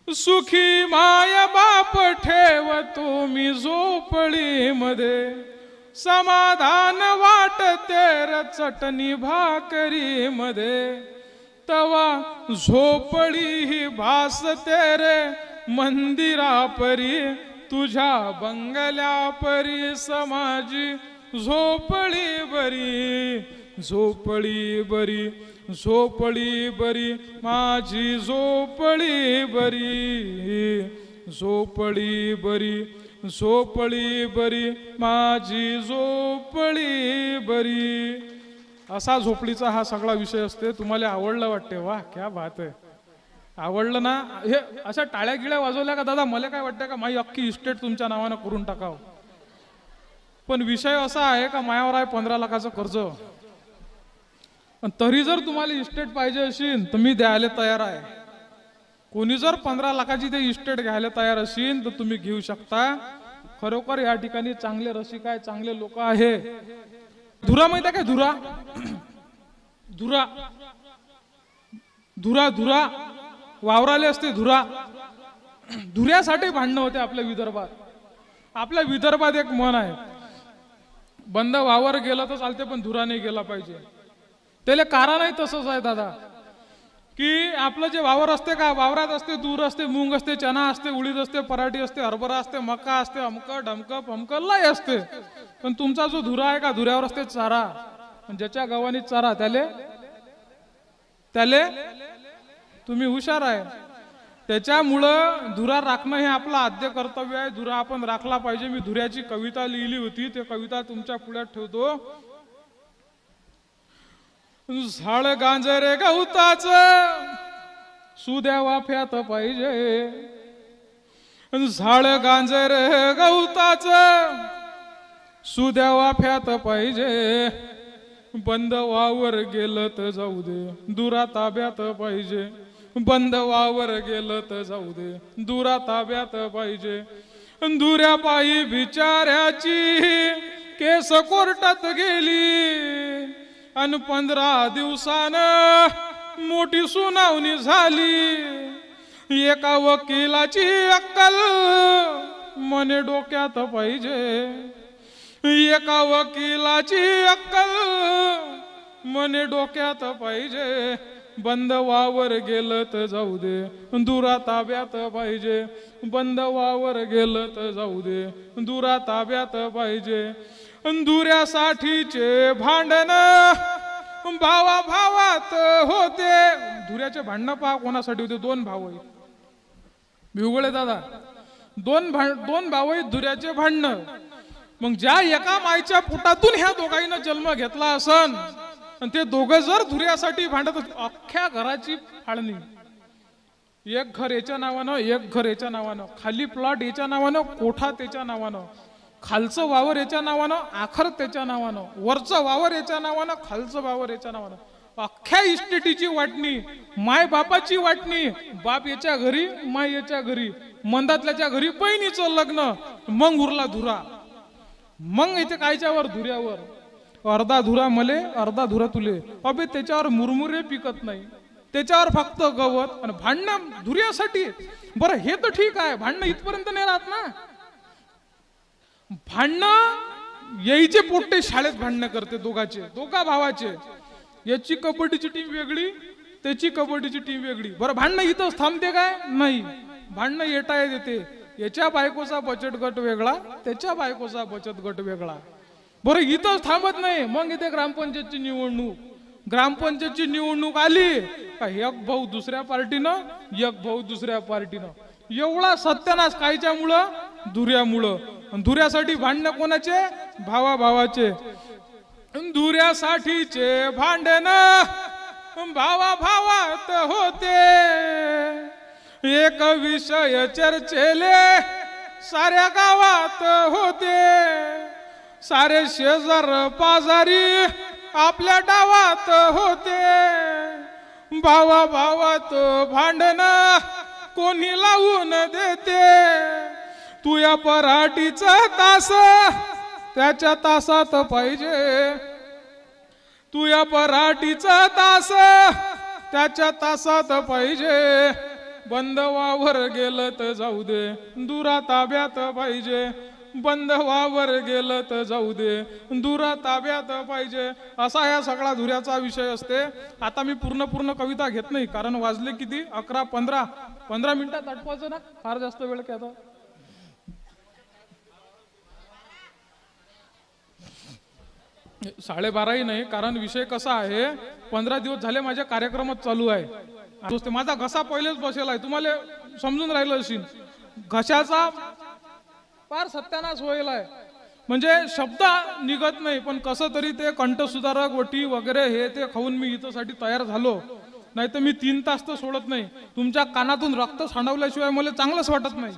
[SPEAKER 1] सुखी माय बाप ठेवतो मी झोपडी मध्ये, समाधान वाटते र चटणी भाकरी मध्ये. तवा झोपडी ही भासते रे मंदिरा परी, तुझ्या बंगल्या परी समाजी झोपडी बरी. झोपडी बरी, झोपडी बरी, माझी झोपडी बरी. झोपडी बरी, झोपडी बरी, माझी झोपडी बरी. असा झोपडीचा हा सगळा विषय असते. तुम्हाला आवडलं वाटते? वा क्या बात आहे. आवडलं ना? हे अशा टाळ्या गिळ्या वाजवल्या का दादा? मला काय वाटतं का माझी अख्खी इस्टेट तुमच्या नावानं करून टाकावं. पण विषय असा आहे का मायावर आहे 15 लाखाचं कर्ज, तरी जर तुम्हाला इस्टेट पाहिजे असेल तर मी द्यायला तयार आहे. कोणी जर 15 लाखाची ते इस्टेट घ्यायला तयार असेल तर तुम्ही घेऊ शकता. खरोखर या ठिकाणी चांगले रसिक आहे, चांगले लोक आहे. धुरा माहिती आहे काय? धुरा धुरा धुरा धुरा वावराले असते. धुरा धुऱ्यासाठी भांडणं होते आपल्या विदर्भात. आपल्या विदर्भात एक म्हण आहे, बंद वावर गेलं तर चालते पण धुरा नाही गेला पाहिजे. त्याला कारणही तसंच आहे दादा, की आपलं जे वावर असते का, वावरात असते दूर असते, मूंग असते, चना असते, उडीद असते, पराठी असते, हरभरा असते, मका असते, अमक ढमक फमक लय असते. पण तुमचा जो धुरा आहे का, धुऱ्यावर असते चारा. ज्याच्या गव्हाणी चारा त्याले तुम्ही हुशार आहे. त्याच्यामुळं धुरा राखणं हे आपलं आद्य कर्तव्य आहे. धुरा आपण राखला पाहिजे. मी धुऱ्याची कविता लिहिली होती, ते कविता तुमच्या पुढ्यात ठेवतो. झाड गांजरे गवताच सुद्या वाफ्यात पाहिजे, झाड गांजरे गवताच सुद्या वाफ्यात पाहिजे. बंद वावर गेलं तर जाऊ दे, दुरा ताब्यात पाहिजे. बंद वावर गेलं तर जाऊ दे, दुरा ताब्यात पाहिजे. दुऱ्या पायी बिचाऱ्याची केस कोर्टात गेली, अन 15 दिवसानं मोठी सुनावणी झाली. एका वकिलाची अक्कल मने डोक्यात पाहिजे, एका वकिलाची अक्कल मने डोक्यात पाहिजे. बंद वावर गेलं तर जाऊ दे, दुरा ताब्यात पाहिजे. बंद वावर गेलं तर जाऊ दे, दुरा ताब्यात पाहिजे. धुऱ्यासाठीचे भांडण भावा भावात होते. धुऱ्याचे भांडण पहा कोणासाठी होते? 2 भाऊ आहेत. बिवगळे दादा, 2 भाऊ आहेत धुऱ्याचे भांडण. मग ज्या एका माईच्या पोटातून ह्या दोघांना जन्म घेतला असन, आणि ते दोघं जर धुऱ्यासाठी भांडत, अख्ख्या घराची फाळणी. एक घर याच्या नावानं, एक घर याच्या नावानं, खाली प्लॉट याच्या नावानं, कोठा त्याच्या नावानं, खालचं वावर याच्या नावानं, आखर त्याच्या नावानं, वरचं वावर याच्या नावानं, खालचं वावर याच्या नावानं. अख्ख्या इस्टेटीची वाटणी, माय बापाची वाटणी. बाप याच्या घरी, माय याच्या घरी, मंदातल्याच्या घरी बहिणीचं लग्न. मग उरला धुरा. मग इथे कायच्यावर? धुऱ्यावर. अर्धा धुरा मले, अर्धा धुरा तुले. अबे त्याच्यावर मुरमुरे पिकत नाही, त्याच्यावर फक्त गवत. आणि भांडणं धुऱ्यासाठी. बरं हे तर ठीक आहे, भांडणं इथपर्यंत नाही राहत ना. भांडणं यायचे पोट्टे शाळेत भांडणं करते दोघा भावाचे. याची कबड्डीची टीम वेगळी, त्याची कबड्डीची टीम वेगळी. बरं भांडणं इथंच थांबते काय? नाही. भांडणं येता येते. याच्या बायकोचा बचत गट वेगळा, त्याच्या बायकोचा बचत गट वेगळा. बरं इथंच थांबत नाही. मग इथे ग्रामपंचायतची निवडणूक. ग्रामपंचायतची निवडणूक आली का एक भाऊ दुसऱ्या पार्टीनं, एक भाऊ दुसऱ्या पार्टीनं. एवढा सत्यानाश कायच्यामुळं? धुऱ्यामुळं. धुऱ्यासाठी भांडणं कोणाचे? भावा भावाचे. धुऱ्यासाठीचे भांडण भावा भावात होते. एक विषय चर्चेले साऱ्या गावात होते, सारे शेजार पाजारी आपल्या डावात होते, भावा भावात भांडण कोणी लावून देते, तू या पराठीचा तास त्याच्या तासात पाहिजे, तू या पराठीचा तास त्याच्या तासात पाहिजे, बंद वावर गेलं तर जाऊ दे दुरा ताब्यात पाहिजे, बंद वावर गेलं तर जाऊ दे दुरा ताब्यात पाहिजे, असा या सगळा धुऱ्याचा विषय असते. आता मी पूर्ण कविता घेत नाही, कारण वाजले किती 11-15 मिनिटात आटवायचं ना, फार जास्त वेळ काय आता. साडेबाराही नाही, कारण विषय कसा आहे, 15 दिवस झाले माझ्या कार्यक्रमात चालू आहे. माझा घसा पहिलेच बसेल आहे, तुम्हाला समजून राहिलं असेल. घशाचा फार सत्यानाश होईल आहे, म्हणजे शब्द निघत नाही, पण कसं तरी ते कंठसुधारक वटी वगैरे हे ते खाऊन मी इथंसाठी तयार झालो. नाही तर मी 3 तास तर सोडत नाही. तुमच्या कानातून रक्त सांडवल्याशिवाय मला चांगलंच वाटत नाही.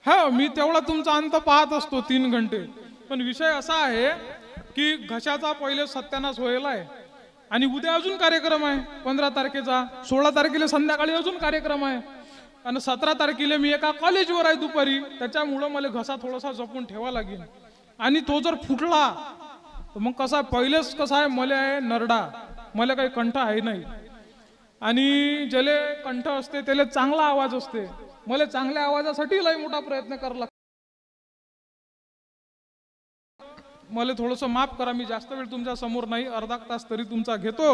[SPEAKER 1] हा, मी तेवढा तुमचा अंत पाहत असतो 3 घंटे. पण विषय असा आहे की घशाचा पहिले सत्यानाश व्हायला आहे, आणि उद्या अजून कार्यक्रम आहे 15 तारखेचा, 16 तारखेला संध्याकाळी अजून कार्यक्रम आहे, आणि 17 तारखेला मी एका कॉलेजवर आहे दुपारी. त्याच्यामुळं मला घसा थोडासा जपून ठेवा लागेल. आणि तो जर फुटला तर मग कसा, पहिलेच कसा आहे, मला आहे नरडा, मला काही कंठ आहे नाही, आणि ज्याले कंठ असते त्याला चांगला आवाज असते. मला चांगल्या आवाजासाठी लय मोठा प्रयत्न करावा लागतो. मला थोडंसं माफ करा, मी जास्त वेळ तुमच्या समोर नाही, अर्धा तास तरी तुमचा घेतो.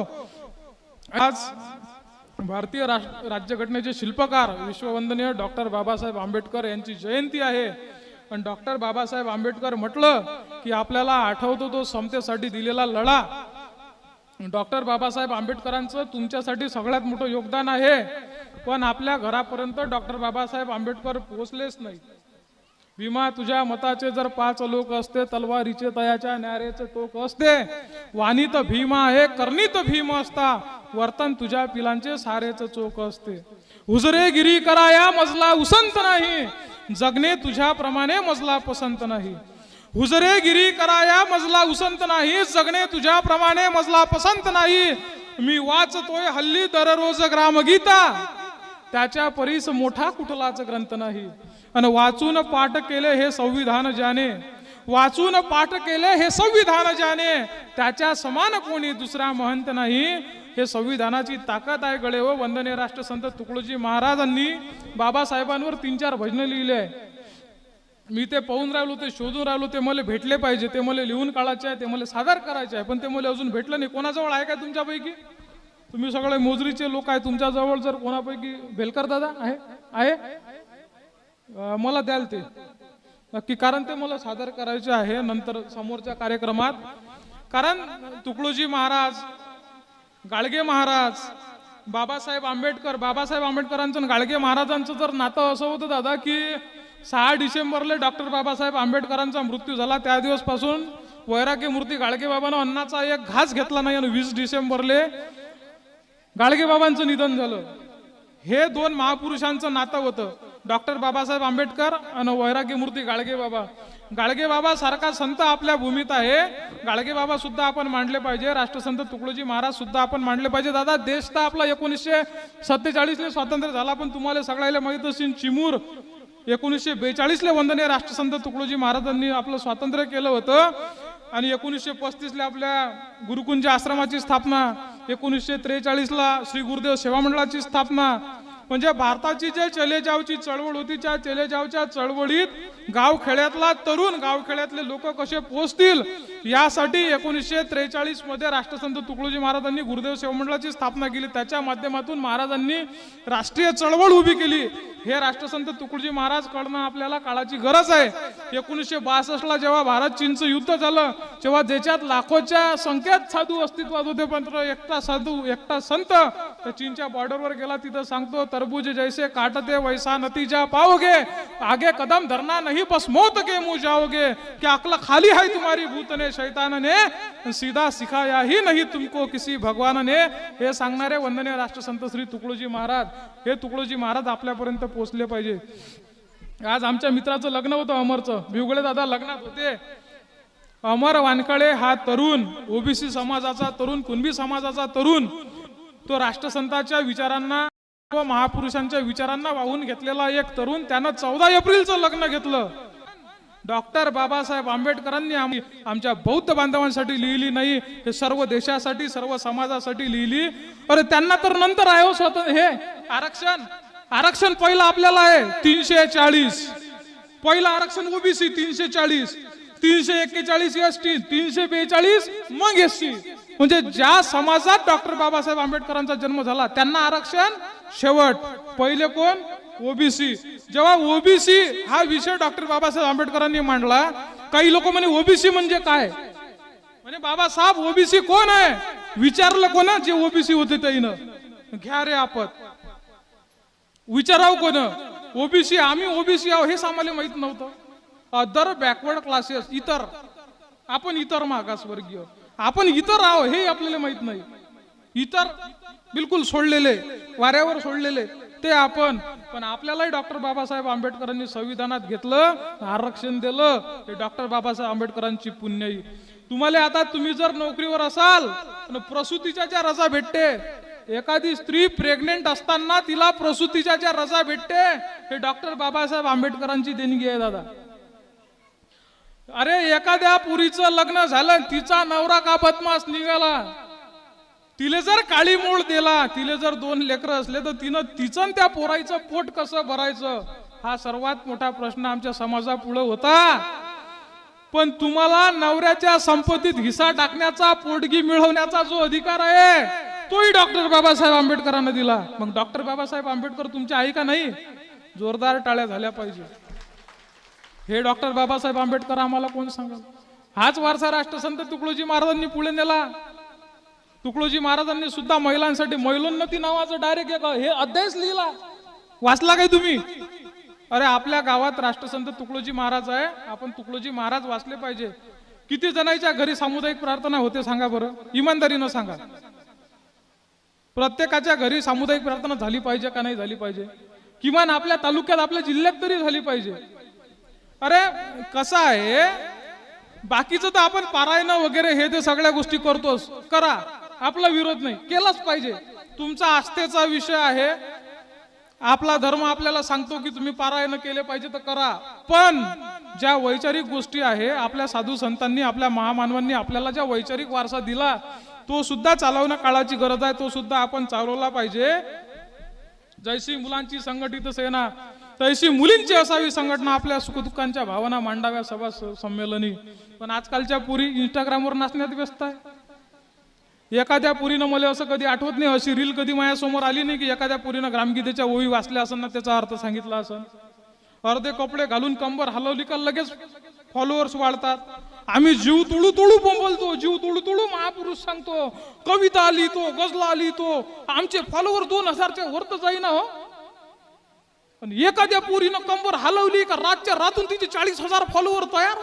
[SPEAKER 1] आज भारतीय राज्यघटनेचे शिल्पकार विश्ववंदनीय डॉक्टर बाबासाहेब आंबेडकर यांची जयंती आहे. पण डॉक्टर बाबासाहेब आंबेडकर म्हटलं की आपल्याला आठवतो तो समतेसाठी दिलेला लढा. डॉक्टर बाबासाहेब आंबेडकरांचं तुमच्यासाठी सगळ्यात मोठं योगदान आहे, पण आपल्या घरापर्यंत डॉक्टर बाबासाहेब आंबेडकर पोहोचलेच नाही. भीमा तुझ्या मताचे जर 5 लोक असते, तलवारीचे तयाच्या न्यारेचे टोक असते, वाणीत भीमा आहे कर्णीत भीम असता, वर्तन तुझ्या पिलांचे सारेच चोक असते. हुजरेगिरी कराया मजला उसंत नाही, जगणे तुझ्याप्रमाणे मजला पसंत नाही. हुजरेगिरी कराया मजला उसंत नाही, जगणे तुझ्याप्रमाणे मजला पसंत नाही. मी वाचतोय हल्ली दररोज ग्रामगीता, त्याच्या परीस मोठा कुठलाच ग्रंथ नाही. आणि वाचून पाठ केले हे संविधान ज्याने, वाचून पाठ केले हे संविधान ज्याने, त्याच्या समान कोणी दुसरा महंत नाही. हे संविधानाची ताकद आहे गळे. व वंदनीय राष्ट्रसंत तुकडोजी महाराजांनी बाबासाहेबांवर 3-4 भजनं लिहिले आहे. मी ते पाहून राहिलो, ते शोधून राहिलो, ते मला भेटले पाहिजे, ते मला लिहून काढायचे आहे, ते मला सादर करायचे आहे, पण ते मला अजून भेटलं नाही. कोणाजवळ आहे काय तुमच्यापैकी? तुम्ही सगळे मोजरीचे लोक आहे, तुमच्याजवळ जर कोणापैकी भेलकर दादा आहे मला द्याल ते नक्की, कारण ते मला सादर करायचे आहे नंतर समोरच्या कार्यक्रमात. कारण तुकडोजी महाराज, गाडगे महाराज, बाबासाहेब आंबेडकरांचं आणि गाडगे महाराजांचं जर नातं असं होतं दादा की 6 डिसेंबरला डॉक्टर बाबासाहेब आंबेडकरांचा मृत्यू झाला, त्या दिवसपासून वैराग्य मूर्ती गाडगे बाबांना अन्नाचा एक घास घेतला नाही, आणि 20 डिसेंबरले गाडगे बाबांचं निधन झालं. हे 2 महापुरुषांचं नातं होतं, डॉक्टर बाबासाहेब आंबेडकर आणि वैराग्य मूर्ती गाडगे बाबा. गाडगे बाबा सारखा संत आपल्या भूमीत आहे, गाडगे बाबा सुद्धा आपण मांडले पाहिजे. राष्ट्रसंत तुकडोजी महाराज सुद्धा आपण मांडले पाहिजे. दादा देश तर आपला 1947 स्वातंत्र्य झाला, पण तुम्हाला सगळ्याला माहित असेल चिमूर 1942 वंदनीय राष्ट्रसंत तुकडोजी महाराजांनी आपलं स्वातंत्र्य केलं होतं, आणि 1935 आपल्या गुरुकुंज आश्रमाची स्थापना, 1943 श्री गुरुदेव सेवा मंडळाची स्थापना. म्हणजे भारताची जे चलेजावची चळवळ होती, त्या चलेजावच्या चळवळीत गावखेड्यातला तरुण, गावखेड्यातले लोक कसे पोहोचतील यासाठी 1943 मध्ये राष्ट्रसंत तुकडोजी महाराजांनी गुरुदेव सेवा मंडळाची स्थापना केली. त्याच्या माध्यमातून महाराजांनी राष्ट्रीय चळवळ उभी केली. हे राष्ट्रसंत तुकडोजी महाराज कडनं आपल्याला काळाची गरज आहे. 1962 जेव्हा भारत चीनचं युद्ध झालं, तेव्हा ज्याच्यात लाखोच्या संख्येत साधू अस्तित्वात होते, पण एकटा साधू, एकटा संत त्या चीनच्या बॉर्डरवर गेला. तिथं सांगतो, तरबूज जैसे काटते वैसा नतीजा पाओगे, आगे कदम धरना नहीं बस मौत के मुंह जाओगे, क्या अक्ल खाली है तुम्हारी भूतने शैतान ने, सीधा सिखाया ही नहीं तुमको किसी भगवान ने. हे सांगणारे वंदनीय राष्ट्रसंत श्री तुकडोजी महाराज, हे तुकडोजी महाराज आपल्यापर्यंत पोहोचले पाहिजे. आज आमच्या मित्राचं लग्न होतं, अमरचं. भिवगळे दादा लग्नात होते. अमर वानखळे हा तरुण, ओबीसी समाजाचा तरुण, कुणबी समाजाचा तरुण, तो राष्ट्रसंतांच्या विचारांना व महापुरुषांच्या विचारांना वाहून घेतलेला एक तरुण. त्यानं 14 एप्रिलचं लग्न घेतलं. डॉक्टर बाबासाहेब आंबेडकरांनी आमच्या बौद्ध बांधवांसाठी लिहिली नाही, हे सर्व देशासाठी, सर्व समाजासाठी लिहिली. अरे त्यांना तर नंतर आहे स्वतः हे आरक्षण. आरक्षण पहिलं आपल्याला आहे 340, पहिलं आरक्षण ओबीसी 340, 341 एसटी, 342 मग एससी. म्हणजे ज्या समाजात डॉक्टर बाबासाहेब आंबेडकरांचा जन्म झाला त्यांना आरक्षण शेवट. पहिले कोण? ओबीसी. जेव्हा ओबीसी हा विषय डॉक्टर बाबासाहेब आंबेडकरांनी मांडला, काही लोक म्हणे ओबीसी म्हणजे काय, म्हणे बाबासाहेब ओबीसी कोण आहे. विचारलं कोण? जे ओबीसी होते त्यानं. घ्या रे आपत, विचाराव कोण? ओबीसी. आम्ही ओबीसी आहो हेच आम्हाला माहित नव्हतं. अदर बॅकवर्ड क्लासेस, इतर, आपण इतर मागासवर्गीय, आपण इतर आहो हे आपल्याला माहित नाही. इतर बिलकुल सोडलेले, वाऱ्यावर सोडलेले ते आपण. पण आपल्यालाही डॉक्टर बाबासाहेब आंबेडकरांनी संविधानात घेतलं, आरक्षण दिलं. हे डॉक्टर बाबासाहेब आंबेडकरांची पुण्याई. तुम्हाला आता तुम्ही जर नोकरीवर असाल, प्रसूतीच्या ज्या रजा भेटते, एखादी स्त्री प्रेग्नेंट असताना तिला प्रसूतीच्या ज्या रजा भेटते, हे डॉक्टर बाबासाहेब आंबेडकरांची देणगी आहे दादा. अरे एखाद्या पुरीचं लग्न झालं, तिचा नवरा का बदमाश निघाला, तिले जर काळी मूळ दिला, तिले जर 2 लेकरं असले तर तिनं तिचं त्या पोराईचं पोट कसं भरायचं, हा सर्वात मोठा प्रश्न आमच्या समाजापुढे होता. पण तुम्हाला नवऱ्याच्या संपत्तीत हिस्सा टाकण्याचा, पोटगी मिळवण्याचा जो अधिकार आहे, तोही डॉक्टर बाबासाहेब आंबेडकरांना दिला. मग डॉक्टर बाबासाहेब आंबेडकर तुमची आई का नाही? जोरदार टाळ्या झाल्या पाहिजे. हे डॉक्टर बाबासाहेब आंबेडकर आम्हाला कोण सांगाल? हाच वारसा राष्ट्रसंत तुकडोजी महाराजांनी पुढे नेला. तुकडोजी महाराजांनी सुद्धा महिलांसाठी महिलोन्नती नावाचं डायरेक्ट एक हे अध्यायच लिहिला. वाचला काय तुम्ही? अरे आपल्या गावात राष्ट्रसंत तुकडोजी महाराज आहे, आपण तुकडोजी महाराज वाचले पाहिजे. किती जणांच्या घरी सामुदायिक प्रार्थना होते सांगा बरं, इमानदारीनं सांगा. प्रत्येकाच्या घरी सामुदायिक प्रार्थना झाली पाहिजे का नाही झाली पाहिजे? किमान आपल्या तालुक्यात, आपल्या जिल्ह्यात तरी झाली पाहिजे. अरे कसं आहे, बाकीचं तर आपण पारायण वगैरे हे ते सगळ्या गोष्टी करतोस, करा, आपला विरोध नाही, केलाच पाहिजे. तुमचा आस्थेचा विषय आहे, आपला धर्म आपल्याला सांगतो की तुम्ही पारायण केले पाहिजे तर करा. पण ज्या वैचारिक गोष्टी आहे, आपल्या साधू संतांनी, आपल्या महामानवांनी आपल्याला ज्या वैचारिक वारसा दिला, तो सुद्धा चालवणं काळाची गरज आहे. तो सुद्धा आपण चालवला पाहिजे. जैशी मुलांची संघटित सेना, तैशी मुलींची असावी संघटना. आपल्या सुखदुःखांच्या भावना मांडाव्या सभा संमेलनी. पण आजकालच्या पुरी इंस्टाग्रामवर नाचण्यात व्यस्त आहे. एखाद्या पुरीनं मला असं कधी आठवत नाही, अशी रील कधी माझ्यासमोर आली नाही की एखाद्या पुरीनं ग्रामगीतेच्या ओळी वाचल्या असन ना त्याचा अर्थ सांगितला असन. अर्धे कपडे घालून कंबर हलवली का लगेच फॉलोअर्स वाढतात. आम्ही जीव तोडू तोडू बोंबलतो, जीव तोडू तोडू महापुरुष सांगतो, कविता लिहितो, गजला लिहितो, आमचे फॉलोअर 2000च्या वर तर जाईना हो. पण एखाद्या पुरीनं कंबर हलवली का रातच्या रातून तिचे 40,000 फॉलोअर तयार.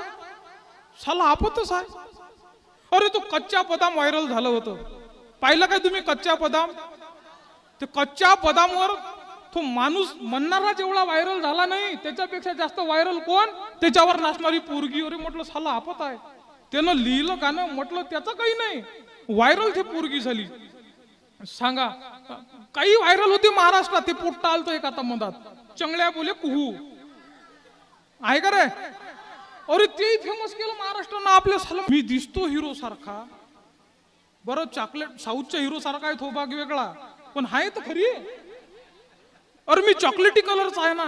[SPEAKER 1] साला आपतच आहे. अरे तो कच्चा बदाम व्हायरल झालं होतं, पाहिलं काय तुम्ही? कच्च्या बदाम, ते कच्च्या बदामवर तो माणूस म्हणणारा जेवढा व्हायरल झाला नाही, त्याच्यापेक्षा जास्त व्हायरल कोण? त्याच्यावर नाचणारी पोरगी. अरे म्हटलं साला आपत आहे. त्यानं लिहिलं गाणं, म्हटलं त्याचं काही नाही, व्हायरल ते पोरगी झाली. सांगा, काही व्हायरल होती महाराष्ट्रात. ते पोट्टा आलतो एक आता मधात, चंगळ्या बोले कुहू आहे का रे? अरे ते फेमस केलं महाराष्ट्रानं आपल्या साला. मी दिसतो हिरो सारखा, बरं चॉकलेट साऊथच्या हिरो सारखा आहे, तो भाग वेगळा, पण आहे तर खरी. अरे मी चॉकलेटी कलरच आहे ना,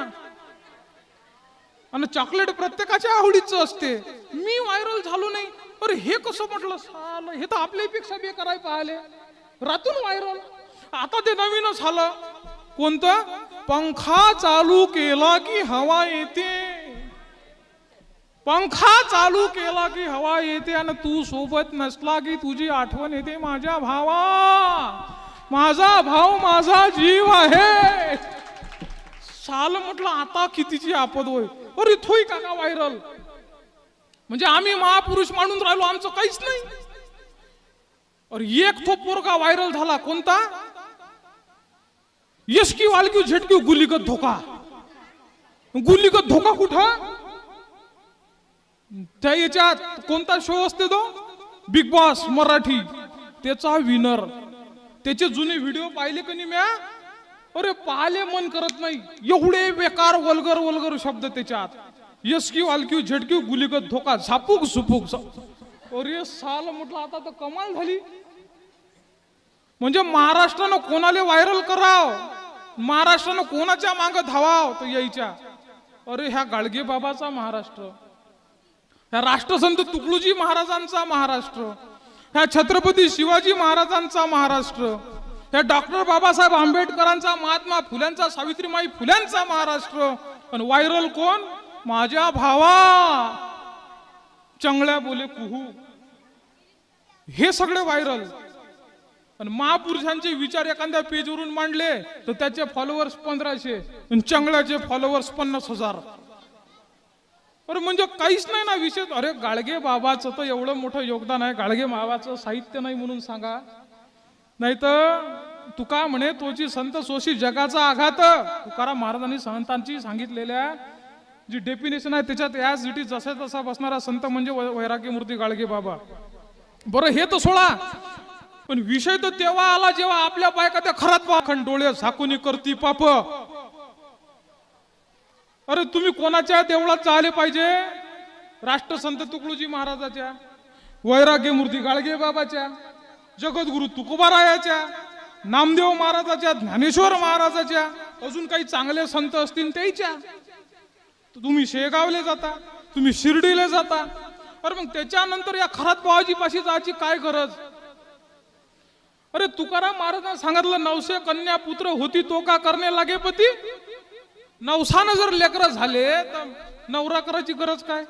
[SPEAKER 1] आणि चॉकलेट प्रत्येकाच्या आवडीचं असते. मी व्हायरल झालो नाही. अरे हे कसं म्हटलं साला, हे तर आपल्यापेक्षा बेकार आहे. पाहिले रातून व्हायरल. आता ते नवीनच झालं, कोणतं? पंखा चालू केला की हवा येते, पंखा चालू केला की हवा येते, आणि तू सोबत नसला की तुझी आठवण येते माझ्या भावा. माझा भाव माझा जीव आहे. साल म्हटलं आता कितीची आपद होय. अरे थोई काका व्हायरल. म्हणजे आम्ही महापुरुष मानून राहिलो, आमचं काहीच नाही. अरे एक तो पोरगा व्हायरल झाला, कोणता? यशकी वालकी झटकी गुलीगत धोका. गुलीगत धोका कुठं? त्या याच्यात कोणता शो असते तो? बिग बॉस मराठी, त्याचा विनर. त्याचे जुने व्हिडिओ पाहिले का नाही म्या? अरे पाहिले मन करत नाही, एवढे बेकार वल्गर वल्गर शब्द त्याच्यात. यशकी वालकी झटकी गुलीगत धोका, झापूक झुपूक. अरे साल म्हटलं आता तर कमाल झाली. म्हणजे महाराष्ट्रानं कोणाला व्हायरल कराव, महाराष्ट्रानं कोणाच्या मागे धावाव तर यायच्या. अरे ह्या गाडगे बाबाचा महाराष्ट्र, ह्या राष्ट्रसंत तुकडोजी महाराजांचा महाराष्ट्र, ह्या छत्रपती शिवाजी महाराजांचा महाराष्ट्र, ह्या डॉक्टर बाबासाहेब आंबेडकरांचा, महात्मा फुल्यांचा, सावित्रीमाई फुल्यांचा महाराष्ट्र. आणि व्हायरल कोण? माझ्या भावा चंगळ्या बोले कुहू. हे सगळे व्हायरल. आणि महापुरुषांचे विचार एखाद्या पेजवरून मांडले तर त्याचे फॉलोअर्स 1500 आणि चंगळ्याचे फॉलोअर्स 50,000. अरे म्हणजे काहीच नाही ना विषय. अरे गाडगे बाबाचं तर एवढं मोठं योगदान आहे, गाडगे बाबाचं साहित्य नाही म्हणून सांगा. नाही तर तुका म्हणे तोची संत सोशी जगाचा आघात. तुकाराम महाराजांनी संतांची सांगितलेल्या जी डेफिनेशन आहे त्याच्यात याच जसा तसा बसणारा संत म्हणजे वैराग्य मूर्ती गाडगे बाबा. बरं हे तर सोडा, पण विषय तर तेव्हा आला जेव्हा आपल्या बायका त्या खरात पाखंड डोळे झाकून करती पाप. अरे तुम्ही कोणाच्या देवळात आले पाहिजे? राष्ट्रसंत तुकडोजी महाराजाच्या, वैराग्य मूर्ती गाडगे बाबाच्या, जगद्गुरु तुकोबारायाच्या, नामदेव महाराजाच्या, ज्ञानेश्वर महाराजाच्या, अजून काही चांगले संत असतील त्याच्या. तुम्ही शेगावले जाता, तुम्ही शिर्डीला जाता. अरे मग त्याच्यानंतर या खरात बाबाजी पाशी जायची काय गरज? अरे तुकाराम महाराजांना सांगितलं, नवसे कन्या पुत्र होती तो का करणे लागे पती. नवसानं जर लेकरं झाले तर नवरा करायची गरज काय?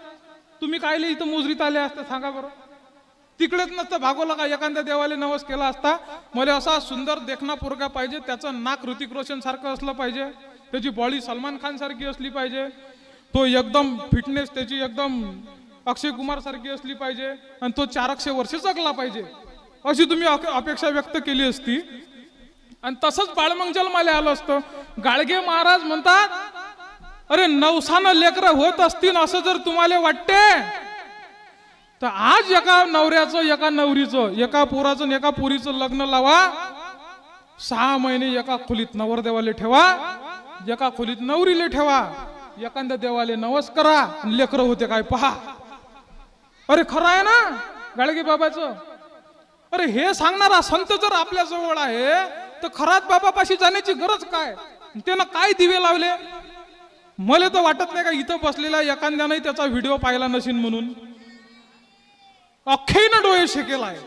[SPEAKER 1] तुम्ही कायले इथं मोजरीत आले असते सांगा बरं? तिकडेच नसतं भागवला का एखाद्या देवाला नवस केला असता, मला असा सुंदर देखना पोरगा पाहिजे, त्याचं नाक ऋतिक रोशन सारखं असलं पाहिजे, त्याची बॉडी सलमान खान सारखी असली पाहिजे, तो एकदम फिटनेस त्याची एकदम अक्षय कुमार सारखी असली पाहिजे, आणि तो 400 वर्ष जगला पाहिजे, अशी तुम्ही अपेक्षा व्यक्त केली असती. आणि तसंच बाळमंग जन्माला आलं असतं. गाडगे महाराज म्हणतात, अरे नवसानं लेकरं होत असतील असं जर तुम्हाला वाटते तर आज एका नवऱ्याचं, एका नवरीचं, एका पोराचं एका पोरीचं लग्न लावा. 6 महिने एका खोलीत नवरदेवाले ठेवा, एका खोलीत नवरीले ठेवा, एखाद्या देवाले नवस करा, लेकरं होते काय पहा. अरे खरं आहे ना गाडगे बाबाचं? अरे हे सांगणारा संत जर आपल्या जवळ आहे तर खरात बाबापाशी जाण्याची गरज काय? त्यानं काय दिवे लावले? मला तर वाटत नाही का इथं बसलेला एखाद्याने त्याचा व्हिडिओ पाहिला नशीन म्हणून. अख्खेनं डोळे शेकेलाय,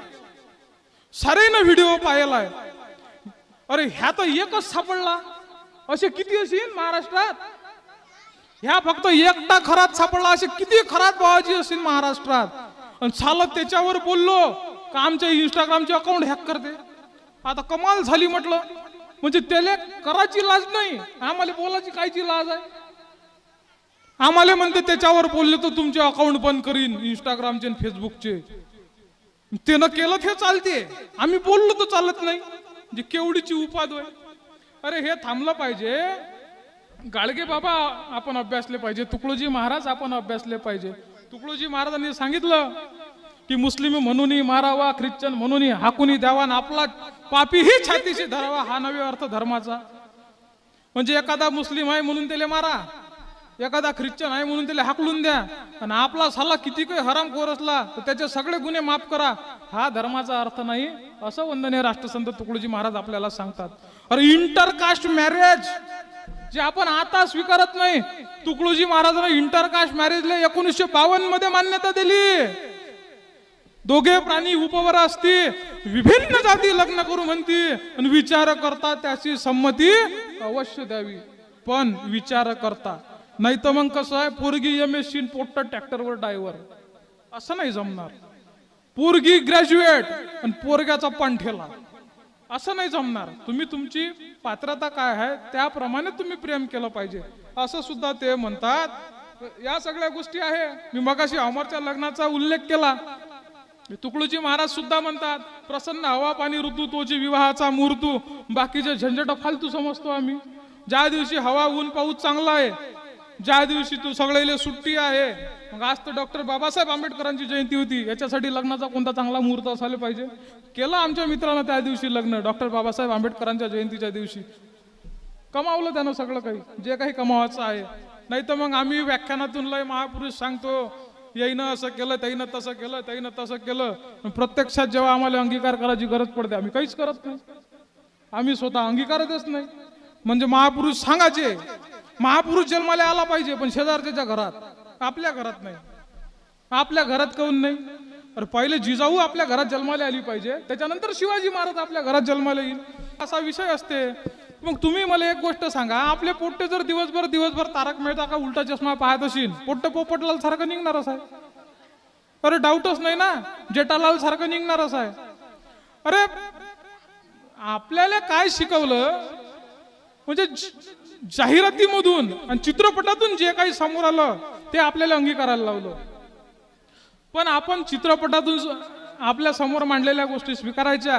[SPEAKER 1] सारेनं व्हिडिओ पाहिलाय. अरे ह्या तर एकच सापडला, असे किती असतील महाराष्ट्रात? ह्या फक्त एकटा खरात सापडला, असे किती खरात बाबाजी असतील महाराष्ट्रात? आणि चालत त्याच्यावर बोललो का आमच्या इंस्टाग्रामचे अकाउंट हॅक करते. आता कमाल झाली म्हटलं. म्हणजे त्याला करायची लाज नाही, आम्हाला बोलायची कायची लाज आहे? आम्हाला म्हणते त्याच्यावर बोलले तर तुमचे अकाउंट बंद करीन इंस्टाग्रामचे आणि फेसबुकचे. त्यानं केलं ते चालते, आम्ही बोललो तर चालत नाही. म्हणजे केवढीची उपाद आहे. अरे हे थांबलं पाहिजे. गाडगे बाबा आपण अभ्यासले पाहिजे, तुकडोजी महाराज आपण अभ्यासले पाहिजे. तुकडोजी महाराजांनी सांगितलं की मुस्लिम म्हणून मारावा, ख्रिश्चन म्हणून हाकुनी द्यावा, आपला पापी ही छातीशी धरावा. हा नवे अर्थ धर्माचा. म्हणजे एखादा मुस्लिम आहे म्हणून त्याला मारा, एखादा ख्रिश्चन आहे म्हणून त्याला हाकलून द्या, आणि आपला साला किती काही हरामखोर असला तर त्याचे सगळे गुन्हे माफ करा. हा धर्माचा अर्थ नाही, असं वंदनीय राष्ट्रसंत तुकडोजी महाराज आपल्याला सांगतात. अरे इंटरकास्ट मॅरेज जे आपण आता स्वीकारत नाही, तुकडोजी महाराजांनी इंटरकास्ट मॅरेजला 1952 मध्ये मान्यता दिली. दोघे प्राणी उपवर असती, विभिन्न जाती लग्न करू म्हणती, आणि विचार करता त्याची संमती अवश्य द्यावी, पण विचार करता. नाही तर मग कसं आहे, पोरगी MSc पोट्ट ट्रॅक्टरवर ड्रायव्हर, असं नाही जमणार. पोरगी ग्रॅज्युएट आणि पोरग्याचा पांठेला, असं नाही जमणार. तुम्ही तुमची पात्रता काय आहे त्याप्रमाणे तुम्ही प्रेम केलं पाहिजे, असं सुद्धा ते म्हणतात. या सगळ्या गोष्टी आहे. मी मगाशी अमरच्या लग्नाचा उल्लेख केला. तुकडोजी महाराज सुद्धा म्हणतात, प्रसन्न हवा पाणी ऋतू तोची विवाहाचा मुहूर्तू. बाकीचे झंझट फालतू समजतो आम्ही. ज्या दिवशी हवा ऊन पाऊस चांगला आहे, ज्या दिवशी तू सगळ्याला सुट्टी आहे. मग आज तर डॉक्टर बाबासाहेब आंबेडकरांची जयंती होती, याच्यासाठी लग्नाचा कोणता चांगला मुहूर्त असायला पाहिजे. केलं आमच्या मित्रांना त्या दिवशी लग्न, डॉक्टर बाबासाहेब आंबेडकरांच्या जयंतीच्या दिवशी. कमावलं त्यानं सगळं काही, जे काही कमावायचं आहे. नाही तर मग आम्ही व्याख्यानातून लय महापुरुष सांगतो, याईनं असं केलं, त्याईनं तसं केलं, त्याईनं तसं केलं. प्रत्यक्षात जेव्हा आम्हाला अंगीकार करायची गरज पडते, आम्ही काहीच करत नाही. आम्ही स्वतः अंगीकारतच नाही. म्हणजे महापुरुष सांगायचे, महापुरुष जन्माला आला पाहिजे, पण शेजारच्या घरात, आपल्या घरात नाही. आपल्या घरात काऊन नाही? तर पहिले जिजाऊ आपल्या घरात जन्माला आली पाहिजे, त्याच्यानंतर शिवाजी महाराज आपल्या घरात जन्माला येईल, असा विषय असते. मग तुम्ही मला एक गोष्ट सांगा, आपले पोट्टे जर दिवसभर तारक मेहता का उलटा चष्मा पाहत असेल, पोट्ट पोपटलाल सारखं निघणारच आहे. अरे डाऊटच नाही ना, जेठालाल सारखं निघणारच आहे. अरे आपल्याला काय शिकवलं, म्हणजे जाहिरातीमधून आणि चित्रपटातून जे काही समोर आलं ते आपल्याला अंगीकारायला लावलं. पण आपण चित्रपटातून आपल्या समोर मांडलेल्या गोष्टी स्वीकारायच्या,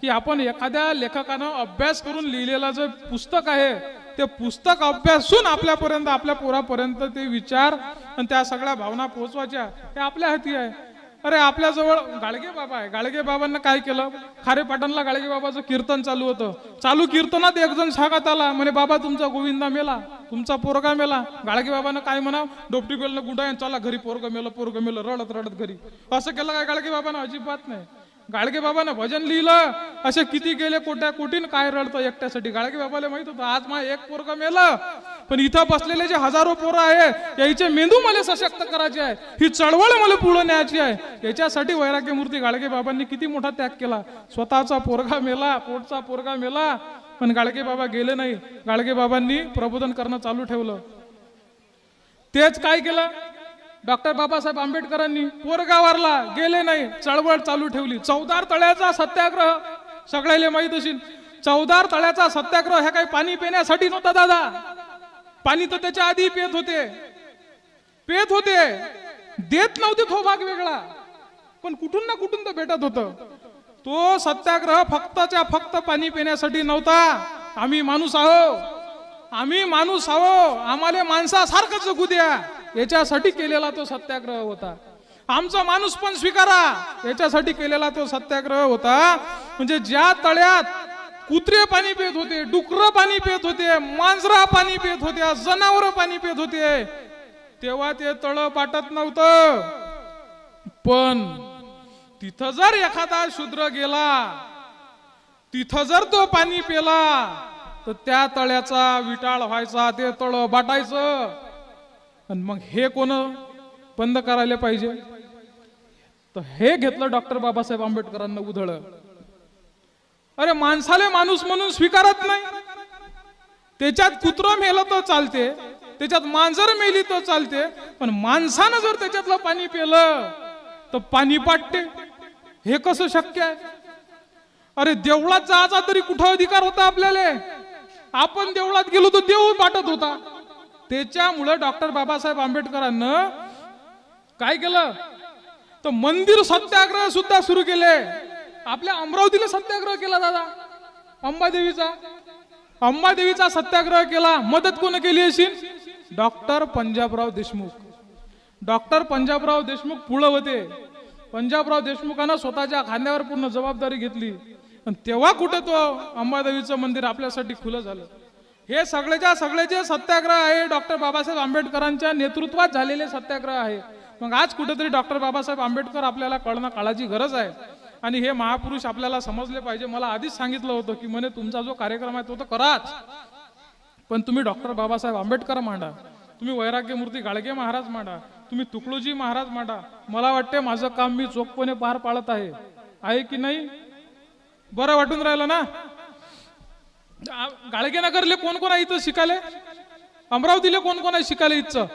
[SPEAKER 1] की आपण एखाद्या लेखकानं अभ्यास करून लिहिलेलं जे पुस्तक आहे, ते पुस्तक अभ्यासून आपल्यापर्यंत, आपल्या पोरापर्यंत ते विचार आणि त्या सगळ्या भावना पोहोचवायच्या, हे आपल्या हाती आहे. अरे आपल्याजवळ गाडगे बाबा आहे, गाडगे बाबांना काय केलं, खारे पाटणला गाडगे बाबाचं कीर्तन चालू होतं. चालू कीर्तनात एक जण सांगत आला, म्हणे बाबा तुमचा गोविंदा मेला, तुमचा पोरगा मेला. गाडगे बाबांना काय म्हणा, डोपटी बेलनं गुंडा चला घरी, पोरग मेलं, रडत रडत घरी. असं केलं काय गाडगे बाबांना? अजिबात नाही. गाडगे बाबांना भजन लिहिलं, असे किती गेले कोटीन, काय रडतं एकट्यासाठी. गाडगे बाबाला माहित होतं आज मा एक पोरग मेलं, पण इथं बसलेले जे हजारो पोरं आहे, याचे मेंदू मला सशक्त करायचे आहे, ही चळवळ मला पुढे न्यायची आहे. याच्यासाठी वैराग्य मूर्ती गाडगे बाबांनी किती मोठा त्याग केला. स्वतःचा पोरगा मेला, पोटचा पोरगा मेला, पण गाडगे बाबा गेले नाही. गाडगे बाबांनी प्रबोधन करणं चालू ठेवलं. तेच काय केलं डॉक्टर बाबासाहेब आंबेडकरांनी, पोरगावरला गेले नाही, चळवळ चालू ठेवली. 14 तळ्याचा सत्याग्रह सगळ्याला माहित असेल. 14 तळ्याचा सत्याग्रह ह्या काही पाणी पिण्यासाठी नव्हता दादा. पाणी तर त्याच्या आधी पेत होते, देत नव्हते, तो भाग वेगळा, पण कुठून ना कुठून तर भेटत होतं. तो सत्याग्रह फक्त पाणी पिण्यासाठी नव्हता. आम्ही माणूस आहो, आम्हाला माणसासारखं जगू द्या, याच्यासाठी केलेला तो सत्याग्रह होता. आमचा माणूस पण स्वीकारा, याच्यासाठी केलेला तो सत्याग्रह होता. म्हणजे ज्या तळ्यात कुत्रे पाणी पित होते, डुकर पाणी पित होते, मांजरा पाणी पित होत्या, जनावर पाणी पित होते, तेव्हा ते तळ पाटत नव्हतं. पण तिथं जर एखादा शूद्र गेला, तिथं जर तो पाणी पिला, तर त्या तळ्याचा विटाळ व्हायचा, ते तळ बाटायचं. आणि मग हे कोण बंद करायला पाहिजे? तर हे घेतलं डॉक्टर बाबासाहेब आंबेडकरांना उधळ. अरे माणसाले माणूस म्हणून स्वीकारत नाही. त्याच्यात कुत्रं मेलं तर चालते, त्याच्यात मांजर मेली तर चालते, पण माणसानं जर त्याच्यातलं पाणी पिलं तर पाणी पाटते. हे कसं शक्य आहे? अरे देवळात जायचा तरी कुठं अधिकार होता आपल्याला? आपण देवळात गेलो तर देव पाटत होता. त्याच्यामुळे डॉक्टर बाबासाहेब आंबेडकरांना काय केलं, तर मंदिर सत्याग्रह सुद्धा सुरू केले. आपल्या अमरावतीला सत्याग्रह केला दादा, अंबादेवीचा सत्याग्रह केला. मदत कोण केली असेल? डॉक्टर पंजाबराव देशमुख. डॉक्टर पंजाबराव देशमुख पुढे होते. पंजाबराव देशमुखांना स्वतःच्या खांद्यावर पूर्ण जबाबदारी घेतली, आणि तेव्हा कुठे तो अंबादेवीचं मंदिर आपल्यासाठी खुलं झालं. हे सगळे जे सत्याग्रह आहे, डॉक्टर बाबासाहेब आंबेडकरांच्या नेतृत्वात झालेले सत्याग्रह आहे. मग आज कुठेतरी डॉक्टर बाबासाहेब आंबेडकर आपल्याला कळणं काळाची गरज आहे, आणि हे महापुरुष आपल्याला समजले पाहिजे. मला आधीच सांगितलं होतं की म्हणे तुमचा जो कार्यक्रम आहे तो तर कराच, पण तुम्ही डॉक्टर बाबासाहेब आंबेडकर मांडा, तुम्ही वैराग्य मूर्ती गाडगे महाराज मांडा, तुम्ही तुकडोजी महाराज मांडा. मला वाटते माझं काम मी चोखपणे पार पाडत आहे की नाही? बरं वाटून राहिलं ना? गाडगेनगरले कोण कोण आहे इथं शिकायला? अमरावतीला कोण कोण आहे शिकायला इथं?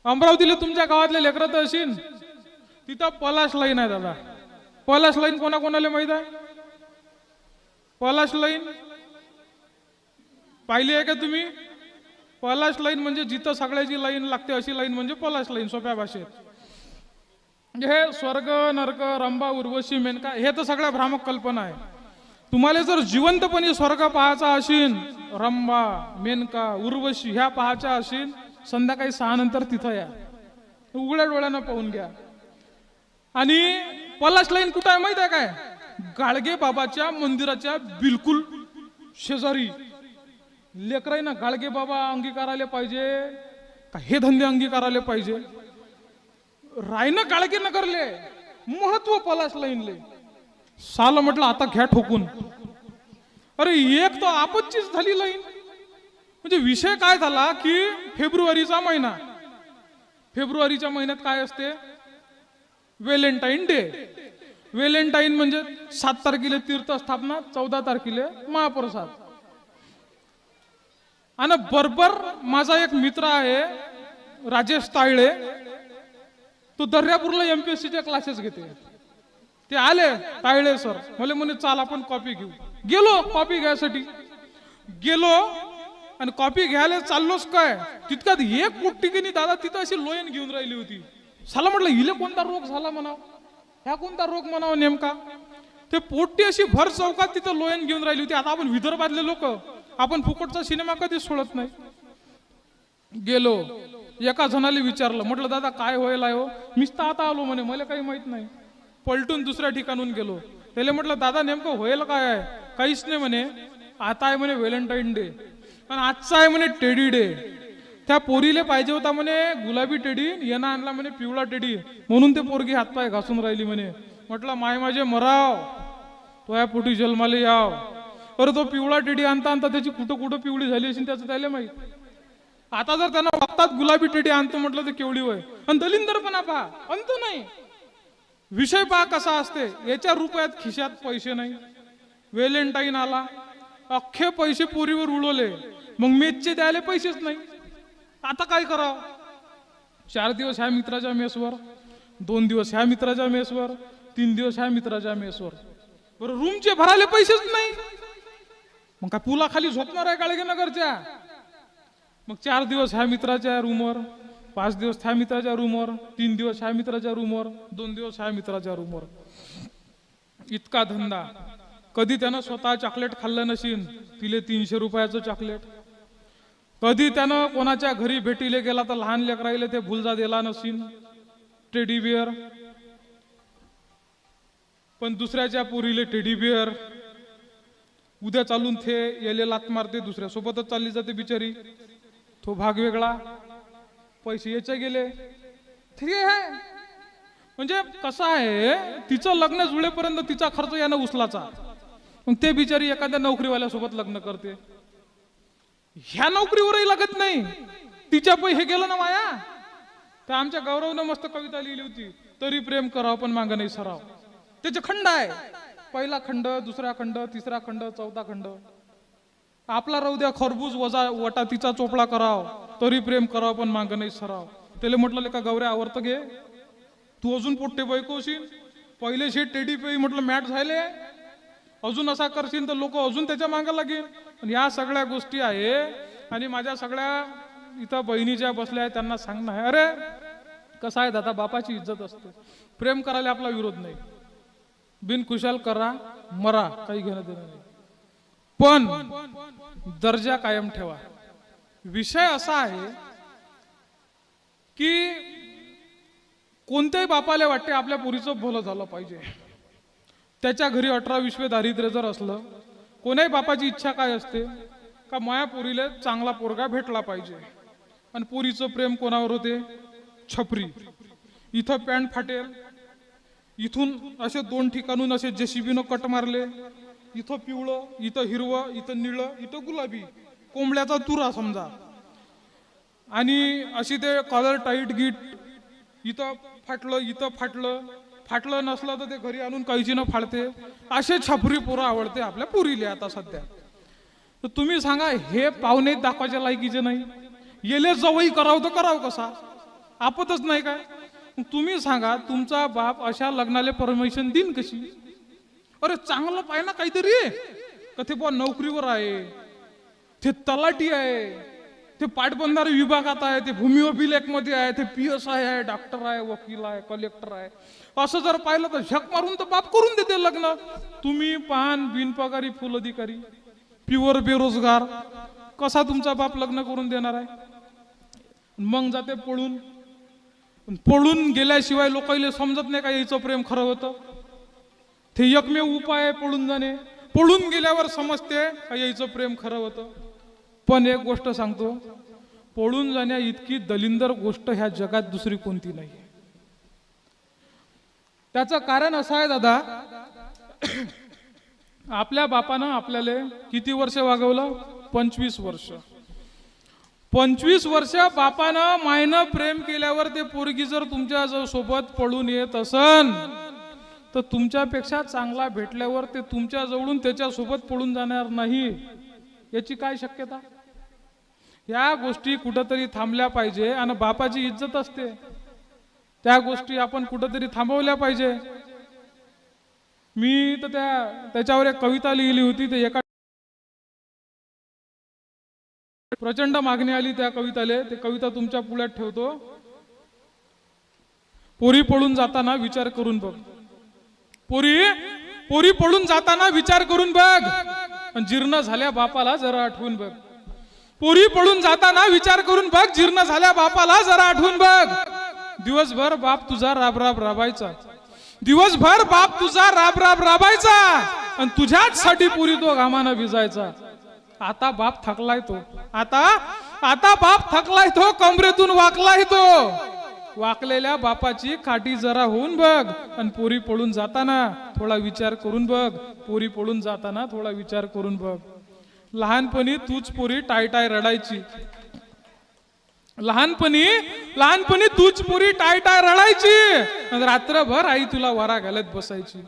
[SPEAKER 1] अमरावतीला तुमच्या गावातले लेकरं तर असेल. तिथं पलाश लाईन आहे दादा. पलाश लाईन कोणाकोणाला माहित आहे? पलाश लाईन पाहिली आहे का तुम्ही? पलाश लाईन म्हणजे जिथं सगळ्याची लाईन लागते अशी लाईन म्हणजे पलाश लाईन सोप्या भाषेत. म्हणजे हे स्वर्ग नरक रंभा उर्वशी मेनका हे तर सगळ्या भ्रामक कल्पना आहे. तुम्हाला जर जिवंतपणे स्वर्ग पाहायचा असेल, रंभा मेनका उर्वशी ह्या पाहायच्या असेल, संध्याकाळी 6 नंतर तिथं या, उघड्या डोळ्यानं पाहून घ्या. आणि पलाश लाईन कुठं आहे माहित आहे काय? गाडगे बाबाच्या मंदिराच्या बिलकुल शेजारी. लेकरांना गाडगे बाबा अंगीकारायला पाहिजे का हे धंदे अंगीकारायला पाहिजे? रायनं गाडगे नगरले महत्व पलाश लाईनले. साल म्हटलं आता घ्या ठोकून. अरे एक तर आपत्तीच झाली लाईन. म्हणजे विषय काय झाला की फेब्रुवारीचा महिना, फेब्रुवारीच्या महिन्यात काय असते? Valentine day. व्हॅलेंटाईन म्हणजे 7 तारखेला तीर्थस्थापना, 14 तारखेला महाप्रसाद. आणि बरोबर माझा एक मित्र आहे राजेश तायळे, तो दर्यापूरला MPSCचे क्लासेस घेते. ते आले तायळे सर, मला म्हणे चाल आपण कॉपी घेऊ. गेलो कॉपी घ्यायसाठी, गेलो आणि कॉपी घ्यायला चाललोच काय तितक्यात एक पोट्टिकीनी दादा तिथं अशी लोयन घेऊन राहिली होती. साला म्हटलं हिले कोणता रोग झाला म्हणाव, ह्या कोणता रोग म्हणाव नेमका? ते पोट्टी अशी भर चौकात तिथं लोयन घेऊन राहिली होती. आता आपण विदर्भातले लोक, आपण फुकटचा सिनेमा कधीच सोडत नाही. गेलो एका जणाला विचारलं, म्हटलं दादा काय होईल आहे हो? मीच तर आता आलो म्हणे, मला काही माहित नाही. पलटून दुसऱ्या ठिकाणून गेलो, त्याला म्हटलं दादा नेमकं होईल काय आहे? काहीच नाही म्हणे. आता आहे म्हणे व्हॅलेंटाईन डे आणि आजचा आहे म्हणे टेडी डे. त्या पोरीले पाहिजे होता म्हणे गुलाबी टेडी, यांना आणला म्हणे पिवळा टेडी, म्हणून ते पोरगी हातपाय घासून राहिली म्हणे. म्हटलं माय माझे मराव, तो या पोटी जन्माले याव. अरे तो पिवळा टेडी आणता आणता त्याची कुठं कुठं पिवळी झाली असेल त्याचं त्याला माहित. आता जर त्यांना बघतात गुलाबी टेडी आणतो म्हटलं तर केवढी वय. आणि दलिंदरपणा पहा, अंत नाही. विषय पहा कसा असते. याच्या रुपयात खिशात पैसे नाही, व्हॅलेंटाईन आला, अख्खे पैसे पोरीवर उडवले, मग मेचचे द्यायला पैसेच नाही. आता काय करावं? 4 दिवस ह्या मित्राच्या मेसवर, 2 दिवस ह्या मित्राच्या मेसवर, 3 दिवस ह्या मित्राच्या मेसवर. बरं रूमचे भरायला पैसेच नाही, मग काय पुलाखाली झोपणार आहे गाडगे नगरच्या? मग 4 दिवस ह्या मित्राच्या रूमवर, 5 दिवस ह्या मित्राच्या रूमवर, 3 दिवस ह्या मित्राच्या रूमवर, 2 दिवस ह्या मित्राच्या रूमवर. इतका धंदा. कधी त्यानं स्वतः चॉकलेट खाल्लं नशीन, तिले 300 रुपयाचं चॉकलेट. कधी त्यानं कोणाच्या घरी भेटीले गेला तर लहान लेकराईले ते भुलजा दिला नशीन, टेडी बिअर. पण दुसऱ्याच्या पोरीले टेडी बिअर. उद्या चालून थे येले लात मारते, दुसऱ्या सोबतच चालली जाते बिचारी. तो भाग वेगळा, पैसे याचे गेले. ठीक आहे. म्हणजे कसं आहे, तिचं लग्न जुळेपर्यंत तिचा खर्च यानं उचलाचा, मग ते बिचारी एखाद्या नोकरीवाल्यासोबत लग्न करते. ह्या नोकरीवरही लागत नाही, तिच्या पै हे गेलं ना माया. तर आमच्या गौरवनं मस्त कविता लिहिली होती, तरी प्रेम करावं पण मागं नाही सराव. त्याचे खंड आहे, पहिला खंड, दुसरा खंड, तिसरा खंड, 4था खंड. आपला राहू द्या खरबूज वजा वटा तिचा चोपडा कराव, तरी प्रेम करावं पण मागं नाही सराव. त्याला म्हटलं का गौऱ्या आवडतं घे, तू अजून पोट्टे बायकोशील, पहिले शेट टेडी पे म्हटलं मॅट झाले, अजून असा करशील तर लोक अजून त्याच्या मागं लागेल. या सगळ्या गोष्टी आहे. आणि माझ्या सगळ्या इथं बहिणीच्या बसल्या आहेत त्यांना सांगणं आहे, अरे कसं आहे दादा, बापाची इज्जत असते. प्रेम करायला आपला विरोध नाही, बिनखुशाल करा मरा, काही घेणं देणं नाही, पण दर्जा कायम ठेवा. विषय असा आहे की कोणत्याही बापाला वाटते आपल्या पोरीचं भलं झालं पाहिजे. त्याच्या घरी 18-20 दारिद्र्य जर असलं, कोणाही बापाची इच्छा काय असते का माया पोरीला चांगला पोरगा भेटला पाहिजे. आणि पोरीचं प्रेम कोणावर होते? छपरी. इथं पॅन्ट फाटेल, इथून असे 2 ठिकाणून असे जेसीबीनं कट मारले, इथं पिवळं, इथं हिरवं, इथं निळं, इथं गुलाबी, कोंबड्याचा तुरा समजा. आणि अशी ते कॉलर टाईट गीट, इथं फाटलं, इथं फाटलं, फाटलं नसलं तर ते घरी आणून काहीची न फाडते. असे छपरी पोरं आवडते आपल्या पुरीले आता सध्या. तर तुम्ही सांगा, हे पाहुणे दाखवायच्या लायकीचे नाही, येले जवळ करावं तर करावं कसा? आपतच नाही काय? तुम्ही सांगा, तुमचा बाप अशा लग्नाला परमिशन देईन कशी? अरे चांगलं पाहिजे ना काहीतरी, का ते बुवा नोकरीवर आहे, ते तलाठी आहे, ते पाटबंधारे विभागात आहे, ते भूमी अभिलेख मध्ये आहे, ते PSI आहे, डॉक्टर आहे, वकील आहे, कलेक्टर आहे. असं जर पाहिलं तर झक मारून तर बाप करून देते लग्न. तुम्ही पान बिनपगारी फुल अधिकारी, प्युअर बेरोजगार, कसा तुमचा बाप लग्न करून देणार आहे? मग जाते पळून. पळून गेल्याशिवाय लोकांना समजत नाही का याचं प्रेम खरं होतं. ते एकमेव उपाय आहे पळून जाणे. पळून गेल्यावर समजते का याचं प्रेम खरं होतं. पण एक गोष्ट सांगतो, पळून जाण्या इतकी दलिंदर गोष्ट ह्या जगात दुसरी कोणती नाही. त्याचं कारण असं आहे दादा, आपल्या बापानं आपल्याला किती वर्ष वागवलं? 25 वर्ष. 25 वर्ष बापानं मायनं प्रेम केल्यावर ते पोरगी जर तुमच्या सोबत पळून येत असन तर तुमच्यापेक्षा चांगला भेटल्यावर ते तुमच्या जवळून त्याच्या सोबत पळून जाणार नाही, याची काय शक्यता? या गोष्टी कुठंतरी थांबल्या पाहिजे. आणि बापाची इज्जत असते, त्या गोष्टी आपण कुठंतरी थांबवल्या पाहिजे. मी तर त्याच्यावर एक कविता लिहिली होती. ते एका प्रचंड मागणी आली त्या कविताले. ते कविता तुमच्या पुढ्यात ठेवतो. पोरी पळून जाताना विचार करून बघ. पोरी पळून जाताना विचार करून बघ. जीर्ण झाल्या बापाला जरा आठवून बघ. पोरी पळून जाताना विचार करून बघ. जीर्ण झाल्या बापाला जरा आठवून बघ. दिवसभर बाप तुझा राब राब राबायचा. दिवसभर बाप तुझा राब राब राबायचा आणि तुझ्याच साठी पुरी तो घामानं भिजायचा. आता बाप थकलाय तो. आता बाप थकलाय तो. कमरेतून वाकलाय तो. वाकलेल्या बापाची काठी जरा होऊन बघ. आणि पोरी पळून जाताना थोडा विचार करून बघ. पोरी पळून जाताना थोडा विचार करून बघ. लहानपणी तूच पोरी टाय टाय रडायची. लहानपणी तूच पोरी टाय टाय रडायची. रात्रभर आई तुला वारा घालत बसायची.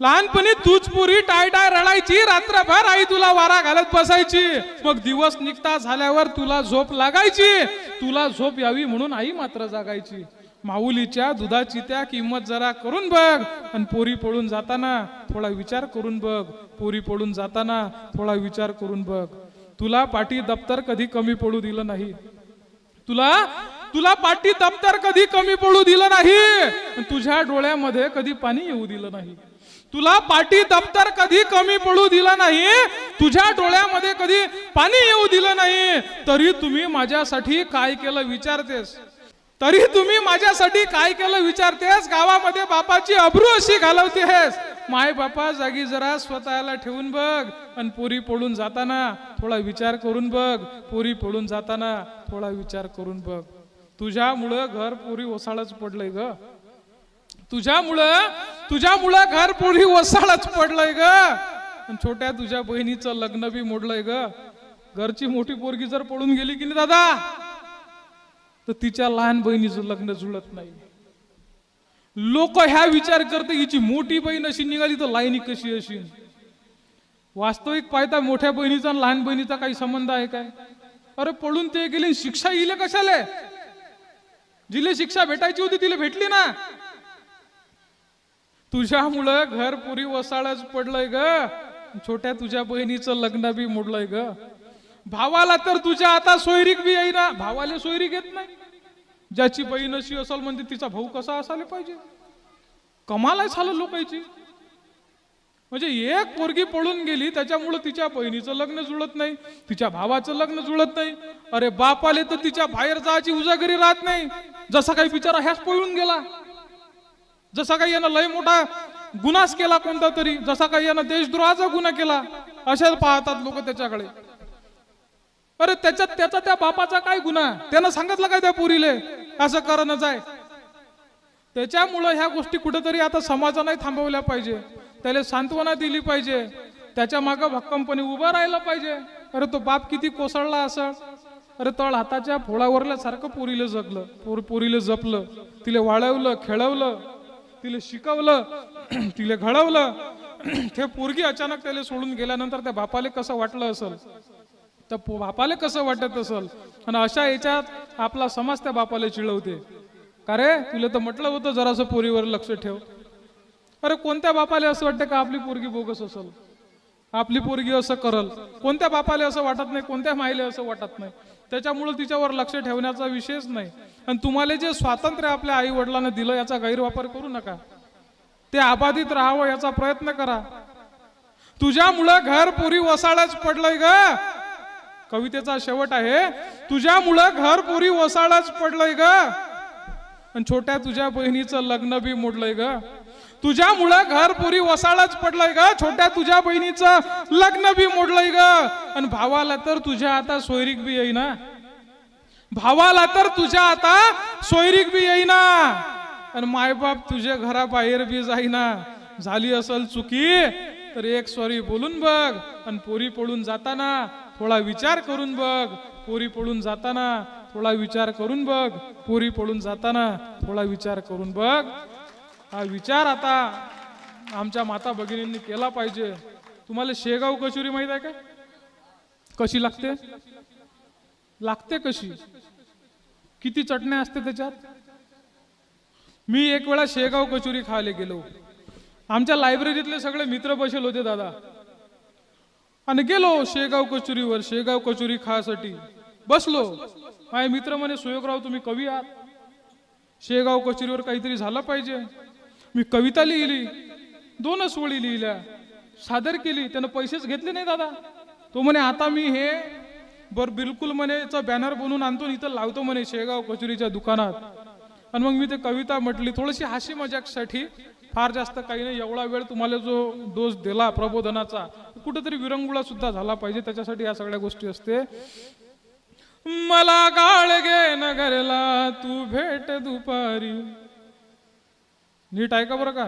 [SPEAKER 1] लहानपणी तूच पुरी टाय टाय रडायची. रात्रभर आई तुला वारा घालत बसायची. मग दिवस निघता झाल्यावर तुला झोप लागायची. तुला झोप यावी म्हणून आई मात्र जागायची. माऊलीच्या दुधाची त्या किंमत जरा करून बघ. आणि पोरी पळून जाताना थोडा विचार करून बघ. पोरी पळून जाताना थोडा विचार करून बघ. तुला पाटी दप्तर कधी कमी पडू दिलं नाही. तुला पाटी दप्तर कधी कमी पडू दिलं नाही. तुझ्या डोळ्यामध्ये कधी पाणी येऊ दिलं नाही. तुला पाटी दप्तर कधी कमी पडू दिलं नाही. तुझ्या डोळ्यामध्ये कधी पाणी येऊ दिलं नाही. तरी तुम्ही माझ्यासाठी काय केलं विचारतेस. गावामध्ये बापाची अब्रू अशी घालवतेस. माय बापा जागी जरा स्वतःला ठेवून बघ. आणि पोरी पळून जाताना थोडा विचार करून बघ. पोरी पळून जाताना थोडा विचार करून बघ. तुझ्यामुळं घर पोरी ओसाळच पडलंय ग. तुझ्यामुळं घर पोरी ओसाळच पडलंय ग. छोट्या तुझ्या बहिणीचं लग्न बी मोडलंय ग. घरची मोठी पोरगी जर पळून गेली की नाही दादा, तर तिच्या लहान बहिणीचं लग्न जुळत नाही. लोक ह्या विचार करते हिची मोठी बहीण अशी निघाली तर लाईनी कशी अशी. वास्तविक पाहता मोठ्या बहिणीचा आणि लहान बहिणीचा काही संबंध आहे काय? अरे पळून ते गेले, शिक्षा इले कशाले? जिले शिक्षा भेटायची होती तिला भेटली ना. तुझ्यामुळं घर पुरी वसाळच पडलंय ग. छोट्या तुझ्या बहिणीचं लग्न बी मोडलंय ग. भावाला तर तुझ्या आता सोयरीक बी येईना. भावाला सोयरीक येत नाही. ज्याची बहीण अशी असेल म्हणजे तिचा भाऊ कसा असायला पाहिजे. कमाल आहे झालं लोकांची. म्हणजे एक पोरगी पळून गेली त्याच्यामुळे तिच्या बहिणीचं लग्न जुळत नाही, तिच्या भावाचं लग्न जुळत नाही. अरे बापाले तर तिच्या बाहेर जायची उजागरी राहत नाही. जसा काही बिचारा ह्याच पळून गेला. जसा काही यानं लय मोठा गुन्हाच केला कोणता तरी. जसा काही यानं देशद्रोहाचा गुन्हा केला. अशाच पाहतात लोक त्याच्याकडे. अरे त्याचा त्या बापाचा काय गुन्हा? त्यानं सांगितलं काय त्या पोरीले असं करणं जाय? त्याच्यामुळं ह्या गोष्टी कुठेतरी आता समाजाने थांबवल्या पाहिजे. त्याला सांत्वना दिली पाहिजे. त्याच्या मागे भक्कमपणे उभं राहिलं पाहिजे. अरे तो बाप किती कोसळला असं. अरे तळ हाताच्या फोडावरल्या सारखं पोरीला जगलं, पोरीला जपलं, तिला वाळवलं, खेळवलं, तिला शिकवलं, तिला घडवलं. ते पोरगी अचानक त्याला सोडून गेल्यानंतर त्या बापाला कसं वाटलं असेल, त्या बापाला कसं वाटत असेल. आणि अशा याच्यात आपला समाज त्या बापाला चिडवते. का रे तुला तर म्हटलं होतं जरासं पोरीवर लक्ष ठेव. अरे कोणत्या बापाला असं वाटतं का आपली पोरगी बोगस असेल? आपली पोरगी असं करल, कोणत्या बापाला असं वाटत नाही, कोणत्या माईला असं वाटत नाही. त्याच्यामुळे तिच्यावर लक्ष ठेवण्याचा विषयच नाही. आणि तुम्हाला जे स्वातंत्र्य आपल्या आई वडिलांना दिलं याचा गैरवापर करू नका. ते अबाधित राहावं याचा प्रयत्न करा. तुझ्यामुळं घर पुरी वसाळच पडलंय ग. कवितेचा शेवट आहे, तुझ्यामुळं घर पुरी वसाळच पडलंय ग. आणि छोट्या तुझ्या बहिणीचं लग्न बी मोडलंय ग. तुझ्यामुळं घर पुरी वसाळच पडलंय ग. छोट्या तुझ्या बहिणीचं लग्न बी मोडलंय ग. आणि भावाला तर तुझ्या आता सोयरीक बी येईना. भावाला तर तुझ्या आता सोयरीक बी येईना. आणि मायबाप तुझ्या घराबाहेर बी जाईना. झाली असल चुकी तर एक सॉरी बोलून बघ. आणि पोरी पळून जाताना थोडा विचार करून बघ. पोरी पळून जाताना थोडा विचार करून बघ. पोरी पळून जाताना थोडा विचार करून बघ. हा विचार आता आमच्या माता भगिनींनी केला पाहिजे. तुम्हाला शेगाव कचोरी माहित आहे का? कशी लागते? लागते कशी? किती चटण्या असते त्याच्यात? मी एक वेळा शेगाव कचोरी खायला गेलो. आमच्या लायब्ररीतले सगळे मित्र बसेल होते दादा, आणि गेलो शेगाव कचोरीवर. शेगाव कचोरी खायसाठी बसलो. माझे मित्र म्हणे, सुयोगराव तुम्ही कवी आहात, शेगाव कचोरीवर काहीतरी झालं पाहिजे. मी कविता लिहिली, 2च ओळी लिहिल्या, सादर केली. त्यानं पैसेच घेतले नाही दादा. तो म्हणे आता मी हे बिलकुल म्हणे बॅनर बनवून आणतो, इथं लावतो म्हणे शेगाव कचोरीच्या दुकानात. आणि मग मी ते कविता म्हटली थोडीशी हाशी मजाकसाठी, फार जास्त काही नाही. एवढा वेळ तुम्हाला जो डोस दिला प्रबोधनाचा, कुठेतरी विरंगुळा सुद्धा झाला पाहिजे, त्याच्यासाठी या सगळ्या गोष्टी असते. मला गाळगे नगरला तू भेट दुपारी. नीट ऐका बरं का.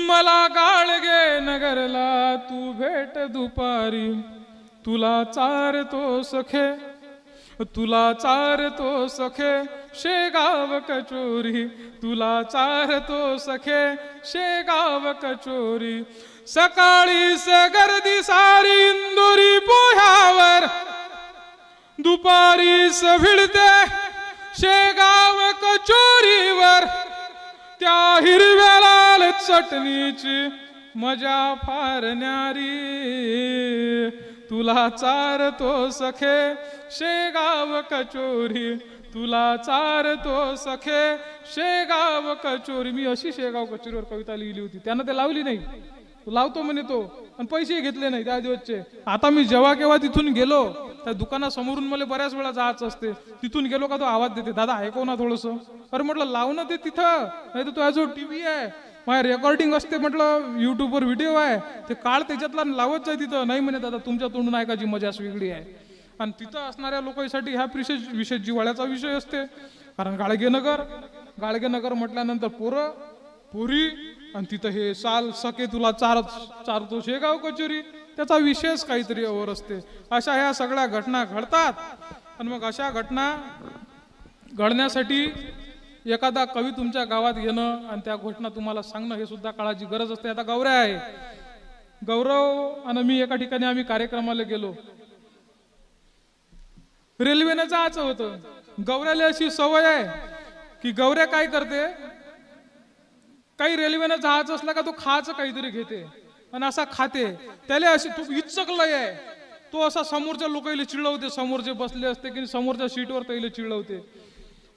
[SPEAKER 1] मला गाळगे नगरला तू भेट दुपारी. तुला चारतो सखे, तुला चारतो सखे शेगाव कचोरी. तुला चारतो सखे शेगाव कचोरी. सकाळी गर्दी सारी इंदोरी पोह्यावर. दुपारी भिडते शेगाव कचोरीवर. त्या हिरव्या लाल चटणीची मजा फार न्यारी. तुला चारतो सखे शेगाव कचोरी. तुला चारतो सखे शेगाव कचोरी. मी अशी शेगाव कचोरीवर कविता लिहिली होती. त्यानं ते लावली नाही. लावतो म्हणे तो, आणि पैसे घेतले नाही त्या दिवसचे. आता मी जेव्हा केव्हा तिथून गेलो, त्या दुकानासमोरून मला बऱ्याच वेळा जायचं असते. तिथून गेलो का तो आवाज देते, दादा ऐकव ना थोडस. अरे म्हटलं लाव ना ते तिथं, नाही तर तुझ्या जो टीव्ही आहे, माझ्या रेकॉर्डिंग असते म्हटलं, युट्यूबवर व्हिडिओ आहे, ते काढ त्याच्यातला लावत जाय तिथं. नाही म्हणे दादा तुमच्या तोंडून ऐकायची मजाच वेगळी आहे. आणि तिथं असणाऱ्या लोकांसाठी हा विशेष जिव्हाळ्याचा विषय असते. कारण गाडगेनगर म्हटल्यानंतर पोरं पुरी, आणि तिथं हे साल सके तुला चारतो शेगाव कचोरी, त्याचा विशेष काहीतरी ओर असते. अशा ह्या सगळ्या घटना घडतात. आणि मग अशा घटना घडण्यासाठी एखादा कवी तुमच्या गावात येणं आणि त्या घटना तुम्हाला सांगणं हे सुद्धा काळाची गरज असते. आता गौऱ्या आहे, गौरव आणि मी एका ठिकाणी आम्ही कार्यक्रमाला गेलो. रेल्वेनं जायचं होतं. गौऱ्याला अशी सवय आहे की गौऱ्या काय करते, काही रेल्वेनं जायचं असलं का तो खायचं काहीतरी घेते आणि असा खाते. त्याला अशी इचकलय आहे, तो असा समोरच्या लोकांना चिडवते. समोर जे बसले असते की समोरच्या सीटवर त्याला चिडवते.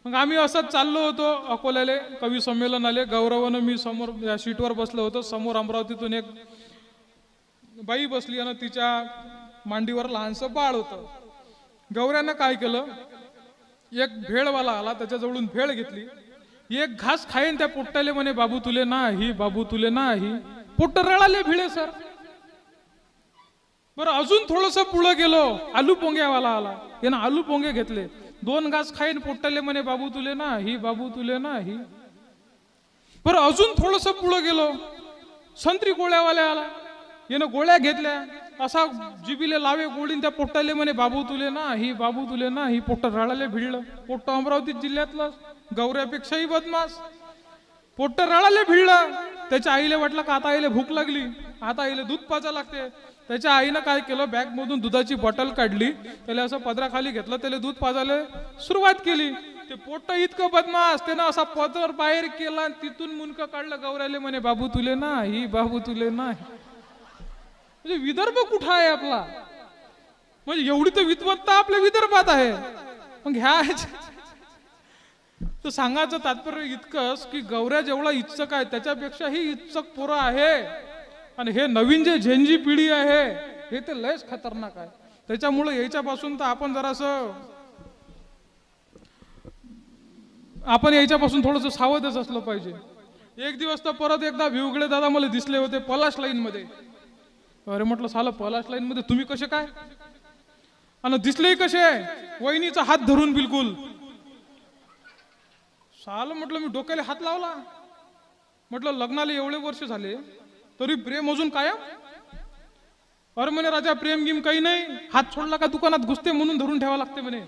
[SPEAKER 1] मग आम्ही असंच चाललो होतो अकोल्याले, कवी संमेलन आले. गौरवानं मी समोर या सीटवर बसलो होतो. समोर अमरावतीतून एक बाई बसली आणि तिच्या मांडीवर लहानसं बाळ होतं. गौऱ्यानं काय केलं, एक भेळवाला आला, त्याच्याजवळून भेळ घेतली. एक घास खाईन त्या पोट्टाले म्हणे, बाबू तुले नाही, बाबू तुले नाही. पोट्ट रळाले भिळे सर. बरं अजून थोडस पुढे गेलो, आलू पोंग्यावाला आला. यानं आलू पोंगे घेतले. 2 घास खाईन पोट्टाले म्हणे, बाबू तुले नाही, बाबू तुले नाही. बरं अजून थोडस पुढे गेलो, संत्री गोळ्यावाल्या आला. यानं गोळ्या घेतल्या, असा जिबीले लावे गोळीन त्या पोट्टाले म्हणे, बाबू तुले नाही, बाबू तुले नाही. पोट्ट रळाले भिडलं. पोट्ट अमरावती जिल्ह्यातलं गौऱ्यापेक्षाही बदमाश. पोट्ट रळाले भिडलं. त्याच्या आईला वाटलं का आता आईला भूक लागली, आता आईला दूध पाजा लागते. त्याच्या आईनं काय केलं, बॅग मधून दुधाची बॉटल काढली, त्याला असं पदराखाली घेतलं, त्याला दूध पाजायला सुरुवात केली. ते पोट्ट इतकं बदमाश, त्यानं असा पदर बाहेर केला, तिथून मुनकं काढलं. गौऱ्याले म्हणे, बाबू तुले नाही, बाबू तुले नाही. म्हणजे विदर्भ कुठं आहे आपला? म्हणजे एवढी तर विद्वत्ता आपल्या विदर्भात आहे. मग ह्या तर सांगायचं तात्पर्य इतकंच की गौऱ्या जेवढा इच्छक आहे त्याच्यापेक्षाही इच्छक पोरं आहे. आणि हे नवीन जे झेंजी पिढी आहे हे ते लयच खतरनाक आहे. त्याच्यामुळे याच्यापासून तर आपण याच्यापासून थोडंसं सावधच असलं पाहिजे. एक दिवस तर परत एकदा भिवगडे दादा मला दिसले होते पलाश लाईन मध्ये. अरे म्हटलं साला पलाश लाईन मध्ये तुम्ही कसे काय? आणि दिसले कसे? वहिनीचा हात धरून बिलकुल. साला म्हटलं मी डोक्याला हात लावला. म्हटलं लग्नाला एवढे वर्ष झाले तरी प्रेम अजून कायम? अरे म्हणे राजा प्रेम गिम काही नाही, हात सोडला का दुकानात घुसते म्हणून धरून ठेवा लागते म्हणे.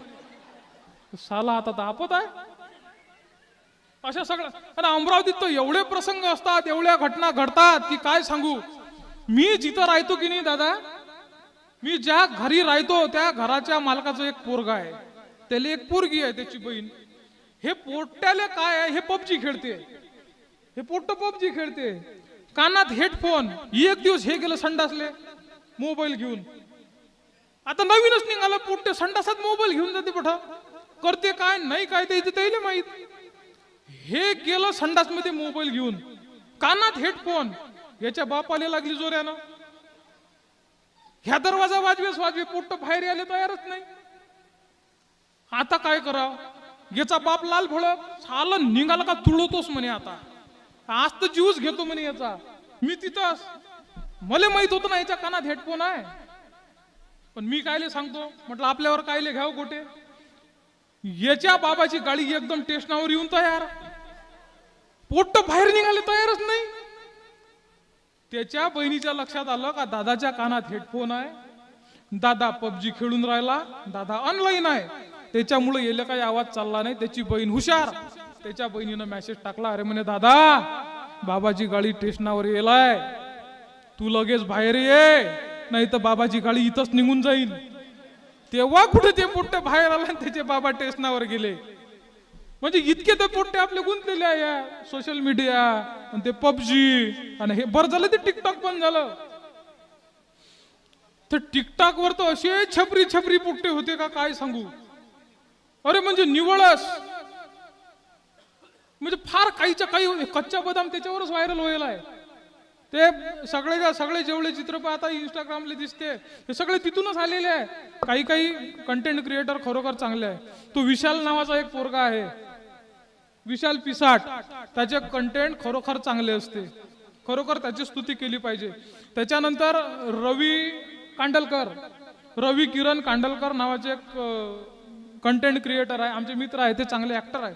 [SPEAKER 1] साला आता तापत आहे अशा सगळं. आणि अमरावतीत तर एवढे प्रसंग असतात, एवढ्या घटना घडतात की काय सांगू. मी जिथं राहतो की नाही दादा, मी ज्या घरी राहतो त्या घराच्या मालकाचं एक पोरगा आहे, त्याला एक पोरगी आहे, त्याची बहीण. हे पोट्याले काय आहे, हे पबजी खेळते. हे पोट्ट पबजी खेळते, कानात हेडफोन. एक दिवस हे गेलं संडासले मोबाईल घेऊन. आता नवीनच निघालं पोट्टे संडासात मोबाईल घेऊन जाते पठा. करते काय नाही काय ते त्याला माहित. हे गेलं संडास मध्ये मोबाईल घेऊन, कानात हेडफोन. याच्या बापाला लागली जोऱ्यानं. ह्या दरवाजा वाजवे पोट्ट बाहेर यायला तयारच नाही. आता काय करावं? याचा बाप लाल भडक साला निघाला का तुळवतोस म्हणे. आता आज तर जीवच घेतो म्हणे याचा. मी तिथं मला माहित होतं ना याच्या कानात हेडफोन आहे, पण मी कायले सांगतो. म्हटलं आपल्यावर कायले घ्याव गोटे. याच्या बाबाची गाडी एकदम स्टेशनावर येऊन तयार, पोट्ट बाहेर निघाले तयारच नाही. त्याच्या बहिणीच्या लक्षात आलं का दादाच्या कानात हेडफोन आहे, दादा पबजी खेळून राहिला, दादा ऑनलाईन आहे. त्याच्यामुळे येले काही आवाज चालला नाही. त्याची बहीण हुशार, त्याच्या बहिणीनं मेसेज टाकला, अरे म्हणे दादा बाबाची गाडी स्टेशनावर येलाय, तू लगेच बाहेर ये, नाही तर बाबाची गाडी इथंच निघून जाईल. तेव्हा कुठे ते पोट्टे बाहेर आला आणि त्याचे बाबा स्टेशनावर गेले. म्हणजे इतके ते पोट्टे आपले गुंतलेले आहे सोशल मीडिया आणि ते पबजी. आणि हे बरं झालं ते टिकटॉक पण झालं. तर टिकटॉक वर तर असे छपरी छपरी पोट्टे होते का काय सांगू. अरे म्हणजे निवळस, म्हणजे फार काहीच्या काही. कच्चा बदाम त्याच्यावरच व्हायरल व्हायला आहे. ते सगळे जेवढे चित्रपट आता इंस्टाग्रामला दिसते हे सगळे तिथूनच आलेले आहे. काही कंटेंट क्रिएटर खरोखर चांगले आहे. तो विशाल नावाचा एक पोरगा आहे, विशाल पिसाट. त्याचे कंटेंट खरोखर चांगले असते, खरोखर त्याची स्तुती केली पाहिजे. त्याच्यानंतर रवी किरण कांडलकर नावाचे एक कंटेंट क्रिएटर आहे, आमचे मित्र आहे, ते चांगले ऍक्टर आहे.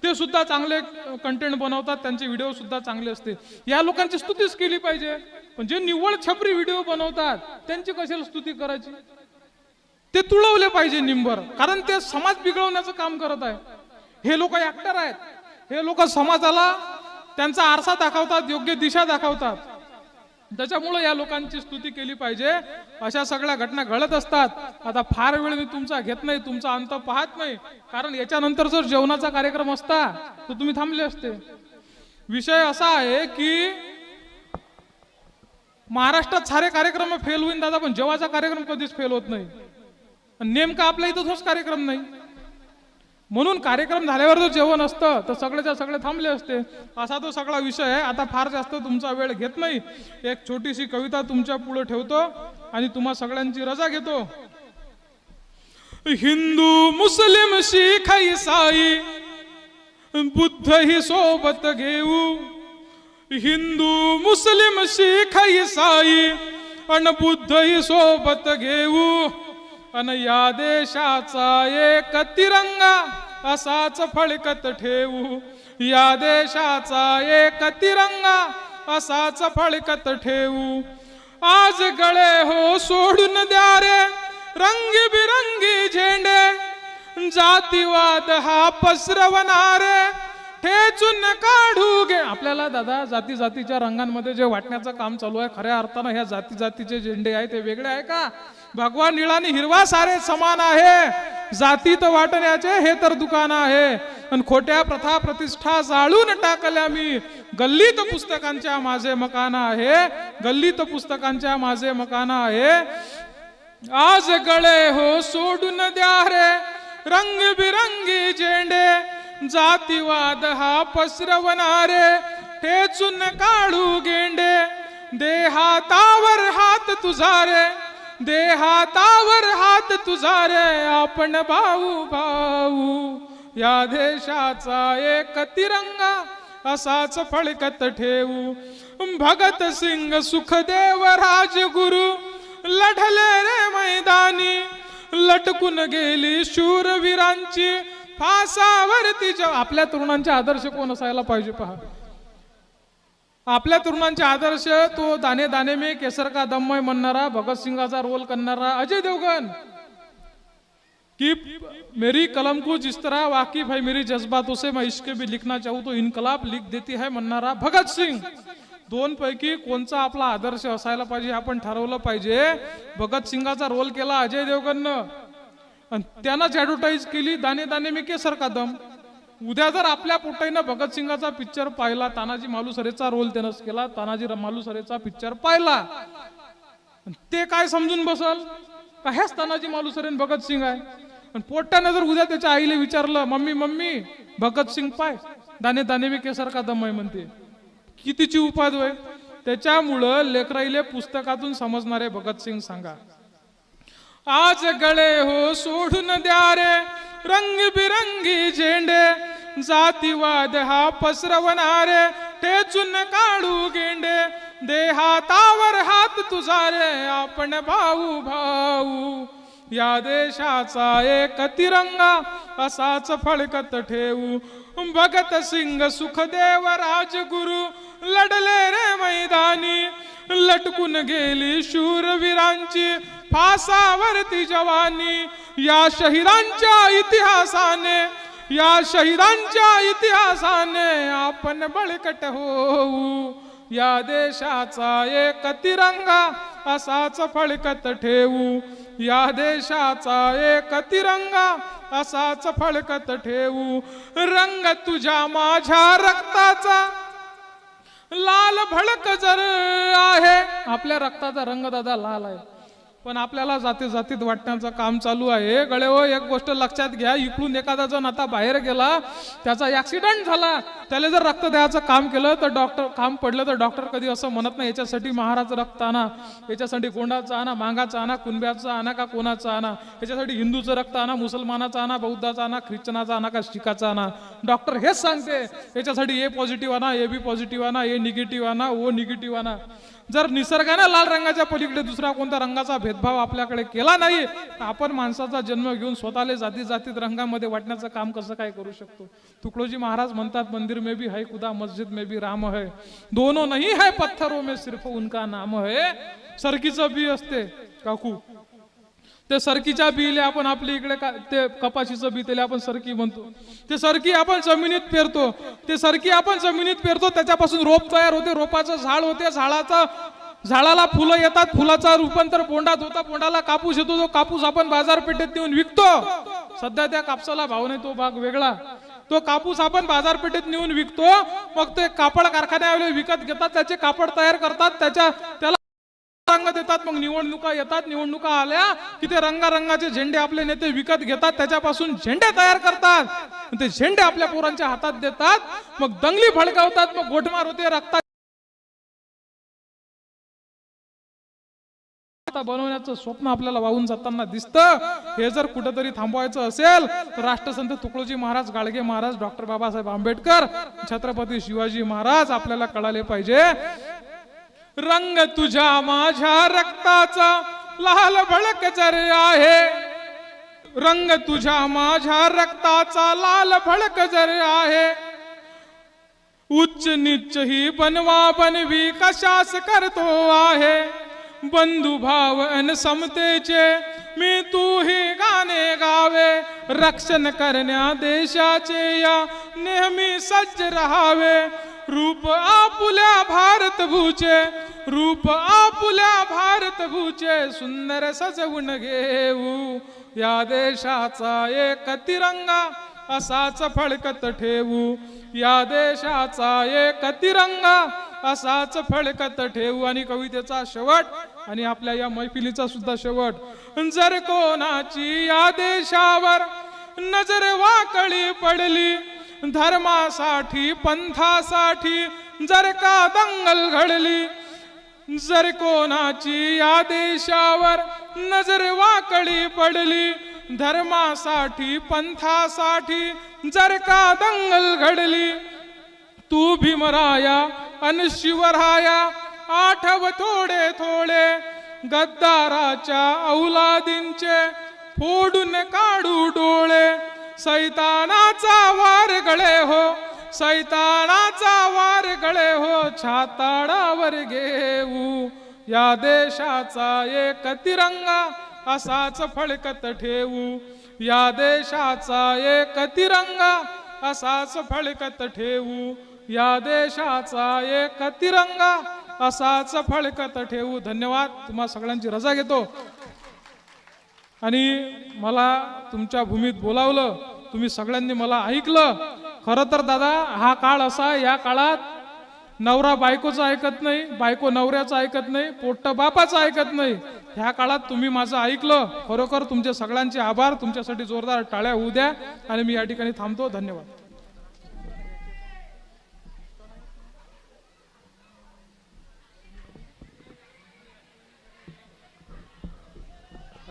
[SPEAKER 1] ते सुद्धा चांगले कंटेंट बनवतात, त्यांचे व्हिडिओ सुद्धा चांगले असते. या लोकांची स्तुतीच केली पाहिजे. पण जे निव्वळ छपरी व्हिडिओ बनवतात त्यांची कशाला स्तुती करायची. ते तुळवले पाहिजे निंबर, कारण ते समाज बिघडवण्याचं काम करत आहे. हे लोक ऍक्टर आहेत, हे लोक समाजाला त्यांचा आरसा दाखवतात, योग्य दिशा दाखवतात. त्याच्यामुळे या लोकांची स्तुती केली पाहिजे. अशा सगळ्या घटना घडत असतात. आता फार वेळ मी तुमचा घेत नाही, तुमचा अंत पाहत नाही, कारण याच्यानंतर जर जेवणाचा कार्यक्रम असता तर तुम्ही थांबले असते. विषय असा आहे की महाराष्ट्रात सारे कार्यक्रम फेल होईल दादा, पण जेवाचा कार्यक्रम कधीच फेल होत नाही. नेमका आपल्या इथं तोच कार्यक्रम नाही. म्हणून कार्यक्रम झाल्यावर जर जेवण असतं तर सगळेच्या सगळे थांबले असते. असा तो सगळा विषय आहे. आता फार जास्त तुमचा वेळ घेत नाही. एक छोटीशी कविता तुमच्या पुढे ठेवतो आणि तुम्हा सगळ्यांची रजा घेतो. हिंदू मुस्लिम शीख ईसाई बुद्ध ही सोबत घेऊ. हिंदू मुस्लिम शीख ईसाई अन बुद्ध ही सोबत घेऊ. अन या देशाचा एक तिरंगा असाच फडकत ठेवू. या देशाचा एक तिरंगा असाच फडकत ठेवू. आज गळे हो सोडून द्या रे रंगीबिरंगी झेंडे. जातीवाद हा पसरवणारे ठेचून काढू गे. आपल्याला दादा जाती जातीच्या रंगांमध्ये जे वाटण्याचं काम चालू आहे, खऱ्या अर्थानं ह्या जाती जातीचे झेंडे आहे ते वेगळे आहे का? भगवान निळा आणि हिरवा सारे समान आहे. जातीत वाटण्याचे हे तर दुकान आहे. आणि खोट्या प्रथा प्रतिष्ठा जाळून टाकल्या मी. गल्लीत पुस्तकांच्या माझे मकान आहे, गल्लीत पुस्तकांच्या माझे मकान आहे. आज गळे हो सोडून द्या रे रंगबिरंगी झेंडे, जातीवाद हा पसरवणारे ठेचून काढू गेंडे. देहातावर हात तुझा रे, देहातावर हात तुझा रे, आपण भाऊ भाऊ या देशाचा एक तिरंगा असाच फळकत ठेवू. भगत सिंग सुखदेव राजगुरु लढले रे मैदानी, लटकून गेली शूरवीरांची फासावरती. आपल्या तरुणांचे आदर्श कोण असायला पाहिजे पहा. आपल्या तरुणांचे आदर्श तो दाने दाने में केसर का दम है म्हणणारा, भगतसिंगाचा रोल करणारा अजय देवगन, कि मेरी कलम को जिस तरह वाकिफ है मेरी जज्बातों से मैं इश्क भी लिखना चाहूँ तो इनकलाब लिख देती है म्हणणारा भगत सिंग. दोन पैकी कोणचा आपला आदर्श असायला पाहिजे आपण ठरवलं पाहिजे. भगत सिंगाचा रोल केला अजय देवगननं आणि त्यानंच ऍडव्हर्टाईज केली दाने दाने में केसर का दम. उद्या जर आपल्या पोटाईनं भगत सिंगाचा पिक्चर पाहिला, तानाजी मालुसरेचा रोल त्यानंच केला, तानाजी मालुसरेचा पिक्चर पाहिला, ते काय समजून बसल का हेच तानाजी मालुसरे भगत सिंग आहे. आणि पोट्यानं जर उद्या त्याच्या आईला विचारलं मम्मी मम्मी भगत सिंग पाय, दाने दाने में केसर का दम आहे म्हणते, कितीची उपाद होय. त्याच्यामुळं लेकराईले पुस्तकातून समजणारे भगत सिंग सांगा. आज गळे हो सोडून द्या रे रंगबिरंगी झेंडे, जातीवाद हा पसरवणारे ठेचून काढू गेंडे. देहातावर हात तुझा रे, आपण भाऊ भाऊ या देशाचा एक तिरंगा असाच फळकत ठेवू. भगत सिंग सुखदेव राजगुरु लढले रे मैदानी, लटकून गेली शूरवीरांची फासावरती जवानी. या शहीदांच्या इतिहासाने, या शहीदांच्या इतिहासाने आपण बळकट होऊ. या देशाचा एक तिरंगा असाच फळकत ठेवू. या देशाचा एक तिरंगा असाच फळकत ठेवू. रंग तुझ्या माझ्या रक्ताचा लाल भडक जर आहे. आपल्या रक्ताचा रंग दादा लाल आहे, पण आपल्याला जाती जातीत वाटण्याचं काम चालू आहे. गळे हो एक गोष्ट लक्षात घ्या, इकडून एखादा जण आता बाहेर गेला, त्याचा ऍक्सिडेंट झाला, त्याला जर रक्त द्यायचं काम केलं तर डॉक्टर काम पडलं तर डॉक्टर कधी असं म्हणत नाही याच्यासाठी महाराज रक्त आणा, याच्यासाठी कोंडाचं आणा, मांगाचं आणा, कुणब्याचं आणा का कोणाचं आणा, याच्यासाठी हिंदूचं रक्त आणा, मुसलमानाचं आणा, बौद्धाचं आणा, ख्रिश्चनाचं आणा का शिखाचं आणा. डॉक्टर हेच सांगते याच्यासाठी ए पॉझिटिव्ह आणा, ए बी पॉझिटिव्ह आणा, ए निगेटिव्ह आणा, ओ निगेटिव्ह आणा. जर निसर्गाने लाल रंगाच्या पलीकडे दुसरा कोणता रंगाचा भेदभाव आपल्याकडे केला नाही तर आपण माणसाचा जन्म घेऊन स्वतःला जाती जातीत रंगामध्ये वाटण्याचं काम कसं काय करू शकतो. तुकडोजी महाराज म्हणतात मंदिर में भी है खुदा, मस्जिद में भी राम है, दोनों नहीं है पत्थरों में सिर्फ उनका नाम है. सरकीचं बी असते काकू, ते सरकीच्या बीले आपण आपल्या इकडे ते कपाशीचं बी त्याला आपण सरकी म्हणतो. ते सरकी आपण जमिनीत पेरतो, ते सरकी आपण जमिनीत पेरतो, त्याच्यापासून रोप तयार होते, रोपाचं झाड होते, झाडाला फुलं येतात, फुलाचा रूपांतर बोंडात होता, बोंडाला कापूस येतो, तो कापूस आपण बाजारपेठेत नेऊन विकतो. सध्या त्या कापसाला भाव नाही, तो भाग वेगळा. तो कापूस आपण बाजारपेठेत नेऊन विकतो, मग ते कापड कारखान्यावाले विकत घेतात, त्याचे कापड तयार करतात, त्याला रंग देतात. मग निवडणुका येतात, निवडणुका आल्या की ते रंगारंगाचे झेंडे आपले नेते विकत घेतात, त्याच्यापासून झेंडे तयार करतात, ते झेंडे आपल्या पोरांच्या हातात देतात, मग दंगली भडकावतात, मग गोठमार होते, रक्ता बनवण्याचं स्वप्न आपल्याला वाहून जाताना दिसतं. हे जर कुठेतरी थांबवायचं असेल तर राष्ट्रसंत तुकडोजी महाराज, गाडगे महाराज, डॉक्टर बाबासाहेब आंबेडकर, छत्रपती शिवाजी महाराज आपल्याला कळाले पाहिजे. रंग तुझ्या माझ्या रक्ताचा लाल भडक जर आहे, रंग तुझ्या माझ्या रक्ताचा लाल भडक जर आहे, उच्च नीच ही बनवा बनवी कशास करतो आहे. बंधुभाव अन समतेचे मी तू ही गाणे गावे, रक्षण करण्या देशाचे या नेहमी सज्ज राहावे. रूप आपुल्या भारत भूचे, रूप आपुल्या भारत भूचे, सुंदर सजवून घेऊ. या देशाचा एक तिरंगा असाच फळकत ठेवू या देशाचा एक तिरंगा असाच फळकत ठेवू. आणि कवितेचा शेवट आणि आपल्या या मैफिलीचा सुद्धा शेवट. जर कोणाची या देशावर नजर वाकळी पडली धर्मासाठी पंथासाठी जर का दंगल घडली, जर कोणाची या देशावर नजर वाकळी पडली धर्मासाठी पंथासाठी जर का दंगल घडली, तू भीमराया अन शिवराया आठव थोडे थोडे गद्दाराच्या औलादींचे फोडून काढू डोळे. सैतानाचा वार गळे हो, सैतानाचा वार गळे हो, छाताडावर घेऊ या देशाचा एक तिरंगा असाच फळकत ठेवू या देशाचा एक तिरंगा असाच फळकत ठेवू या देशाचा एक तिरंगा असाच फळकत ठेवू. धन्यवाद. तुम्हा सगळ्यांची रजा घेतो. आणि मला तुमच्या भूमीत बोलावलं, तुम्ही सगळ्यांनी मला ऐकलं. खरं तर दादा हा काळ असा, या काळात नवरा बायकोचं ऐकत नाही, बायको नवऱ्याचं ऐकत नाही, पोट्ट बापाचं ऐकत नाही. ह्या काळात तुम्ही माझं ऐकलं, खरोखर तुमचे सगळ्यांचे आभार. तुमच्यासाठी जोरदार टाळ्या होऊ द्या. आणि मी या ठिकाणी थांबतो. धन्यवाद.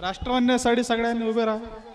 [SPEAKER 2] राष्ट्रमान्यासाठी सगळ्यांनी उभे राहा.